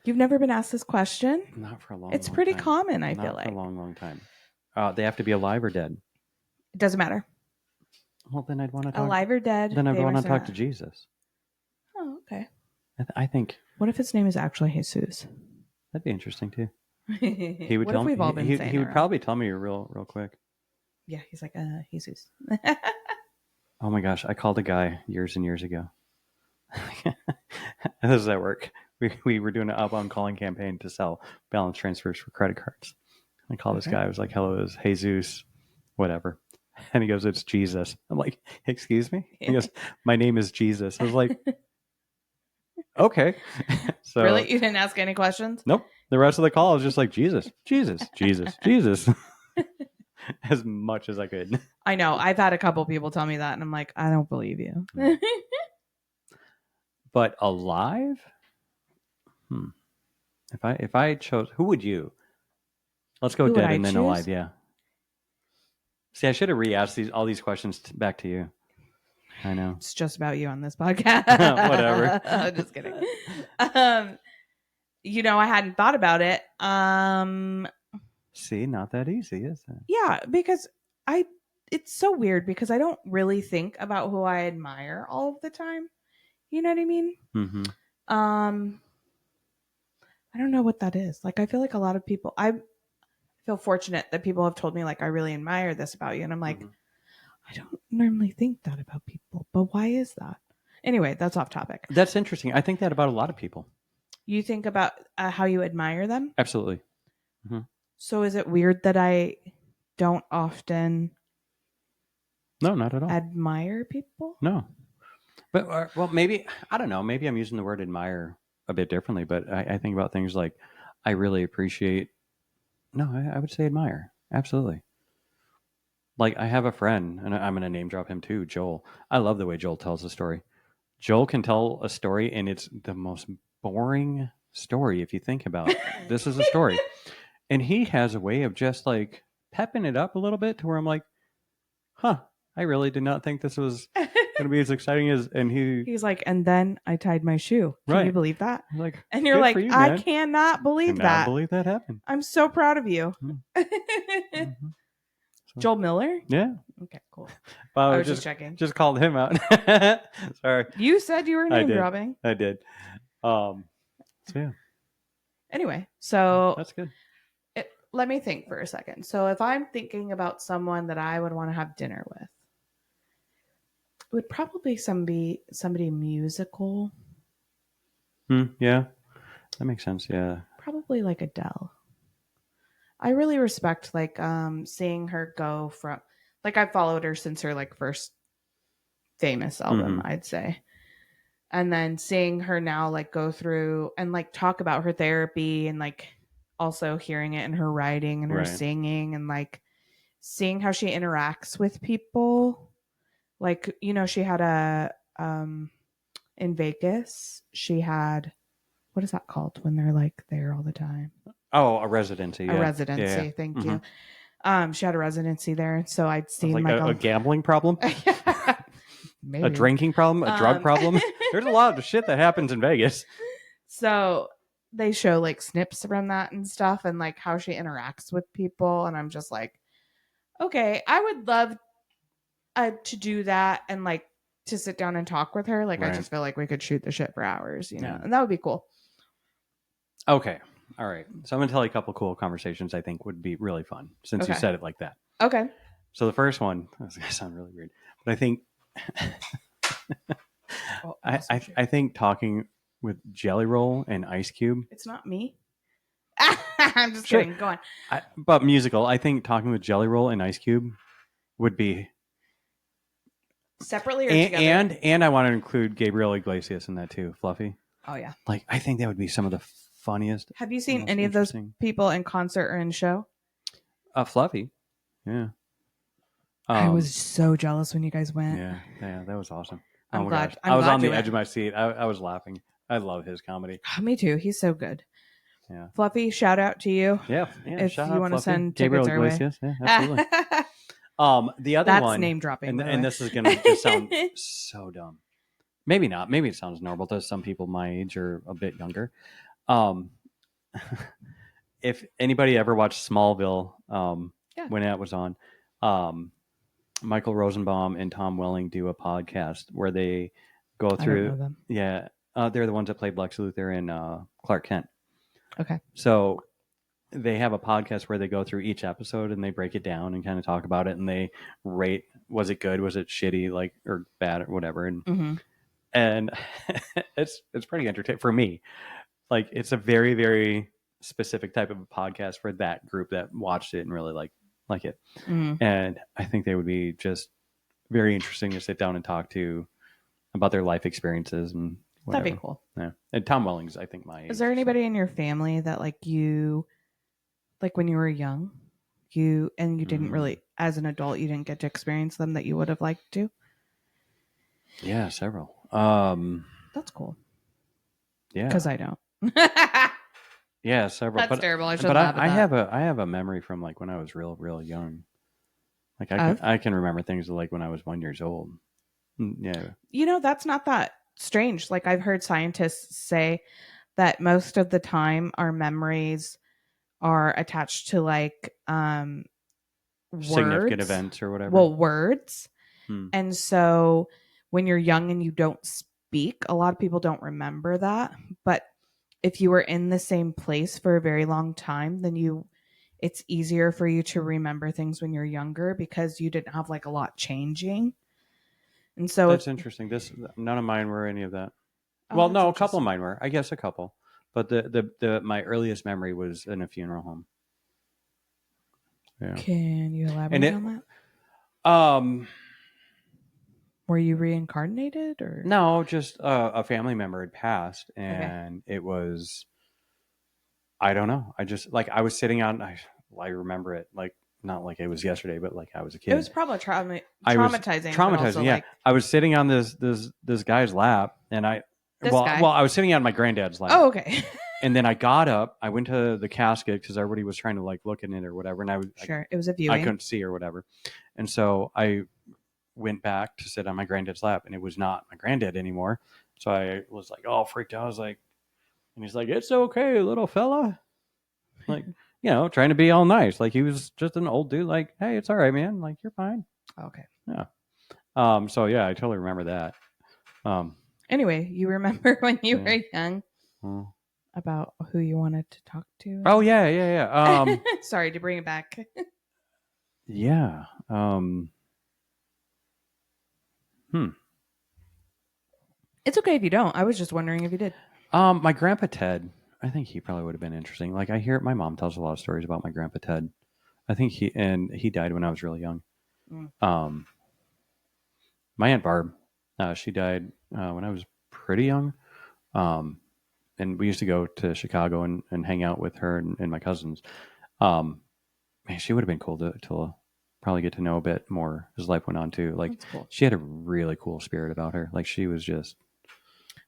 You've never been asked this question? Not for a long. It's long pretty time. common, I Not feel for like. a long time. They have to be alive or dead. It doesn't matter. Well, then I'd want to talk. Alive or dead. Then I'd want famous to or talk to not. Jesus. Oh, okay. I think What if his name is actually Jesus? that'd be interesting too. He He would what tell if me. we've all been He saying would it wrong? probably tell me real quick. Yeah, he's like, Jesus. Oh my gosh, I called a guy years and years ago. This is at work. We were doing an outbound calling campaign to sell balance transfers for credit cards. I called this Okay. guy. I was like, hello, it's Jesus, whatever. And he goes, it's Jesus. I'm like, excuse me? He goes, my name is Jesus. I was like, okay. So Really? You didn't ask any questions? nope. The rest of the call was just like, Jesus. As much as I could. I know. I've had a couple people tell me that, and I'm like, I don't believe you. But alive? If I chose, who would you? Let's go Who would dead I and then choose? alive. Yeah. See, I should have re-asked all these questions back to you. I know. It's just about you on this podcast. Whatever. I'm just kidding. I hadn't thought about it. See, not that easy, is it? Yeah, because it's so weird because I don't really think about who I admire all of the time. You know what I mean? Mm-hmm. I don't know what that is. Like, I feel like a lot of people, I feel fortunate that people have told me, like, I really admire this about you. And I'm like, I don't normally think that about people, but why is that? Anyway, that's off topic. That's interesting. I think that about a lot of people. You think about how you admire them? Absolutely. So is it weird that I don't often No, not at all. admire people? No. But, well, maybe, I don't know. Maybe I'm using the word admire a bit differently, but I think about things like I really appreciate. No, I would say admire. Absolutely. Like I have a friend, and I'm going to name drop him too, Joel. I love the way Joel tells a story. Joel can tell a story, and it's the most boring story if you think about it. This is a story. And he has a way of just like pepping it up a little bit to where I'm like, huh, I really did not think this was going to be as exciting as, and He's like, and then I tied my shoe. Can you Right. believe that? like, And you're good like, for you, I man. cannot believe Cannot that. believe that happened. I'm so proud of you. Mhm. Joel Miller? Yeah. Okay, cool. Well, I I was just just checking. called him out. Sorry, You said you were I name did. dropping. I did. So yeah, Anyway, so that's good. let me think for a second. So if I'm thinking about someone that I would want to have dinner with, it would probably somebody musical. Yeah, that makes sense. Yeah. Probably like Adele. I really respect like seeing her go from like I've followed her since her like first famous album, I'd say. And then seeing her now like go through and like talk about her therapy and like also hearing it in her writing and her Right. singing and like seeing how she interacts with people. Like, she had a in Vegas, she had what is that called when they're like there all the time? Oh, a residency. A Yeah. residency. Yeah. Thank you. She had a residency there, so I'd seen Like like a gambling problem, maybe a drinking problem, a drug problem. There's a lot of shit that happens in Vegas. So they show like snips from that and stuff, and like how she interacts with people, and I'm just like, okay, I would love to do that and like to sit down and talk with her. Like Right. I just feel like we could shoot the shit for hours, Yeah. and that would be cool. Okay. All right. So I'm going to tell you a couple cool conversations I think would be really fun since you Okay. said it like that. Okay. So the first one, this is going to sound really weird, but I think I think talking with Jelly Roll and Ice Cube. It's not me. I'm just Sure. kidding. Go on. But musical, I think Talking with Jelly Roll and Ice Cube would be, Separately or together? and I want to include Gabriel Iglesias in that too. Fluffy. Oh yeah. Like, I think that would be some of the funniest. Have you seen most any of those interesting- people in concert or in show? Fluffy. Yeah. I was so jealous when you guys went. Yeah, that was awesome. I'm my glad- gosh. I'm I was glad on you the edge went. of my seat. I was laughing. I love his comedy. Me too. He's so good. Yeah. Fluffy, shout out to you. Yeah. If shout you out wanna Fluffy. send Gabriel tickets our way. Iglesias. Yeah, absolutely. The other That's one, name dropping. and, by the and way. this is going to just sound so dumb. Maybe not. Maybe it sounds normal to some people my age or a bit younger. If anybody ever watched Smallville, Yeah. when that was on, Michael Rosenbaum and Tom Welling do a podcast where they go I don't know through. them. Yeah, they're the ones that played Lex Luthor and Clark Kent. Okay. So they have a podcast where they go through each episode and they break it down and kind of talk about it, and they rate, was it good, was it shitty, like, or bad or whatever. Mm-hmm. And it's pretty entertaining for me. Like, it's a very, very specific type of a podcast for that group that watched it and really like it. Mm-hmm. And I think they would be just very interesting to sit down and talk to about their life experiences and whatever. That'd be cool. Yeah. And Tom Welling's, I think, my age. Is there anybody in your family that like when you were young, you didn't really, as an adult, you didn't get to experience them that you would have liked to? Yeah, several. That's cool. Yeah. Because I don't. Yeah, several. That's terrible. I shouldn't But laugh at I that. have a memory from like when I was real young. Like Of? I can remember things like when I was 1 year old. Yeah. That's not that strange. Like I've heard scientists say that most of the time our memories are attached to like Significant words. events or whatever. Well, words. Hmm. And so when you're young and you don't speak, a lot of people don't remember that. But if you were in the same place for a very long time, then it's easier for you to remember things when you're younger because you didn't have like a lot changing. And so That's interesting. None of mine were any of that. Oh, Well, that's no, a couple of interesting. mine were. I guess a couple. But the my earliest memory was in a funeral home. Yeah. Can you elaborate And it- on that? Were you reincarnated or No, just a family member had passed, and it was, I don't know. I just like I was sitting on. I remember it like not like it was yesterday, but like I was a kid. It was probably I was traumatizing. but traumatizing. also, Yeah, like, I was sitting on this guy's lap, and I This well, guy? well, I was sitting on my granddad's lap. oh, okay. And then I got up. I went to the casket because everybody was trying to like look in it or whatever, and I Sure. It was a I viewing. couldn't see or whatever, and so I went back to sit on my granddad's lap, and it was not my granddad anymore. So I was like, all freaked out. I was like, and he's like, "It's okay, little fella." Like, trying to be all nice. Like he was just an old dude. Like, hey, it's all right, man. Like you're fine. Okay. So yeah, I totally remember that. Anyway, you remember when you Yeah. were young well- about who you wanted to talk to? Oh yeah. Sorry to bring it back. Yeah. It's okay if you don't. I was just wondering if you did. My grandpa Ted, I think he probably would have been interesting. Like I hear my mom tells a lot of stories about my grandpa Ted. I think he died when I was really young. Mm. My Aunt Barb, she died when I was pretty young. And we used to go to Chicago and hang out with her and my cousins. Man, she would have been cool to probably get to know a bit more as life went on too. Like That's cool. she had a really cool spirit about her. Like she was just,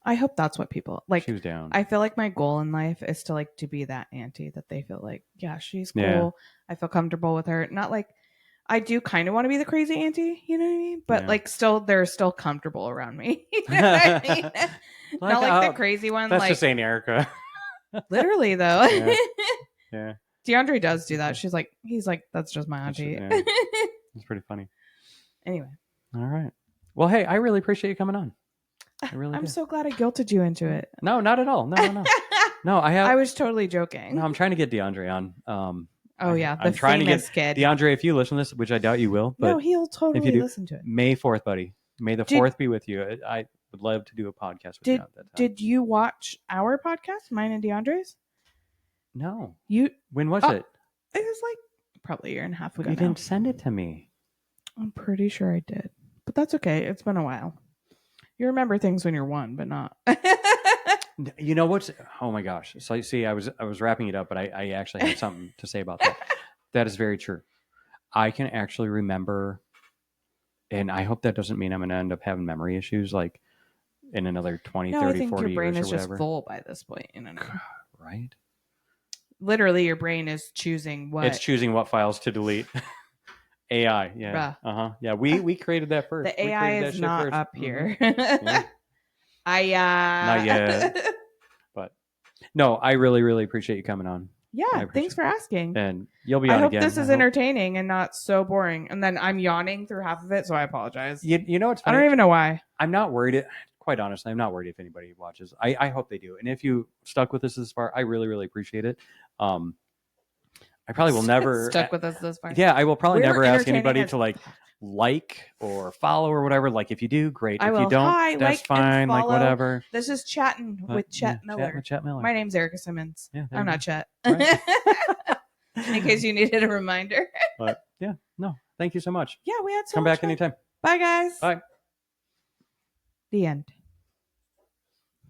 I hope that's what people like. she was down. I feel like my goal in life is to like to be that auntie that they feel like, yeah, she's cool. Yeah. I feel comfortable with her. Not like I do kind of want to be the crazy auntie, you know what I mean? But Yeah. like still they're still comfortable around me. You know what I mean? Not like the crazy one. That's like just Aunt Erica. literally though. Yeah. Yeah. DeAndre does do that. He's like, that's just my That's auntie. just- It's pretty funny. Anyway. All right. Well, hey, I really appreciate you coming on. I really I'm do. so glad I guilted you into it. No, not at all. No. No, I have. I was totally joking. No, I'm trying to get DeAndre on. Oh yeah, the I'm trying to famous kid. DeAndre, if you listen to this, which I doubt you will, but No, he'll totally do- listen to it. May 4th, buddy. May the Did- 4th be with you. I would love to do a podcast with you at that time. Did you watch our podcast, mine and DeAndre's? No. You When was Oh, it? it was like probably a year and a half ago. You now. didn't send it to me. I'm pretty sure I did, but that's okay. It's been a while. You remember things when you're 1, but not. You know what's? Oh my gosh! So you see, I was wrapping it up, but I actually had something to say about that. That is very true. I can actually remember, and I hope that doesn't mean I'm going to end up having memory issues like in another 20, No, 30, I think 40 your brain years is or just whatever. full by this point. You know, Right? literally, your brain is choosing what It's choosing what files to delete. AI, yeah, Bruh. yeah. We created that first. the We AI created that is shit not first. up Mhm. here. Yeah. Not yet. But no, I really, really appreciate you coming on. I Yeah, appreciate thanks for asking. And you'll be I on hope again. this is I hope. entertaining and not so boring. And then I'm yawning through half of it, so I apologize. You know what's I funny? don't even know why. I'm not worried. Quite honestly, I'm not worried if anybody watches. I hope they do. And if you stuck with us this far, I really, really appreciate it. I probably will never stuck with us this far. Yeah, I will probably We're never ask entertaining anybody as to like or follow or whatever. Like if you do, great. I If will. you don't, Hi, that's like, and fine. Like follow. whatever. This is Chatting with Chet Miller. Chat Miller. My name's Erica Simmons. Yeah, there I'm you not Chet. Right. In case you needed a reminder. But yeah, no. Thank you so much. Yeah, we had so Come much back fun. anytime. Bye, guys. Bye. The end.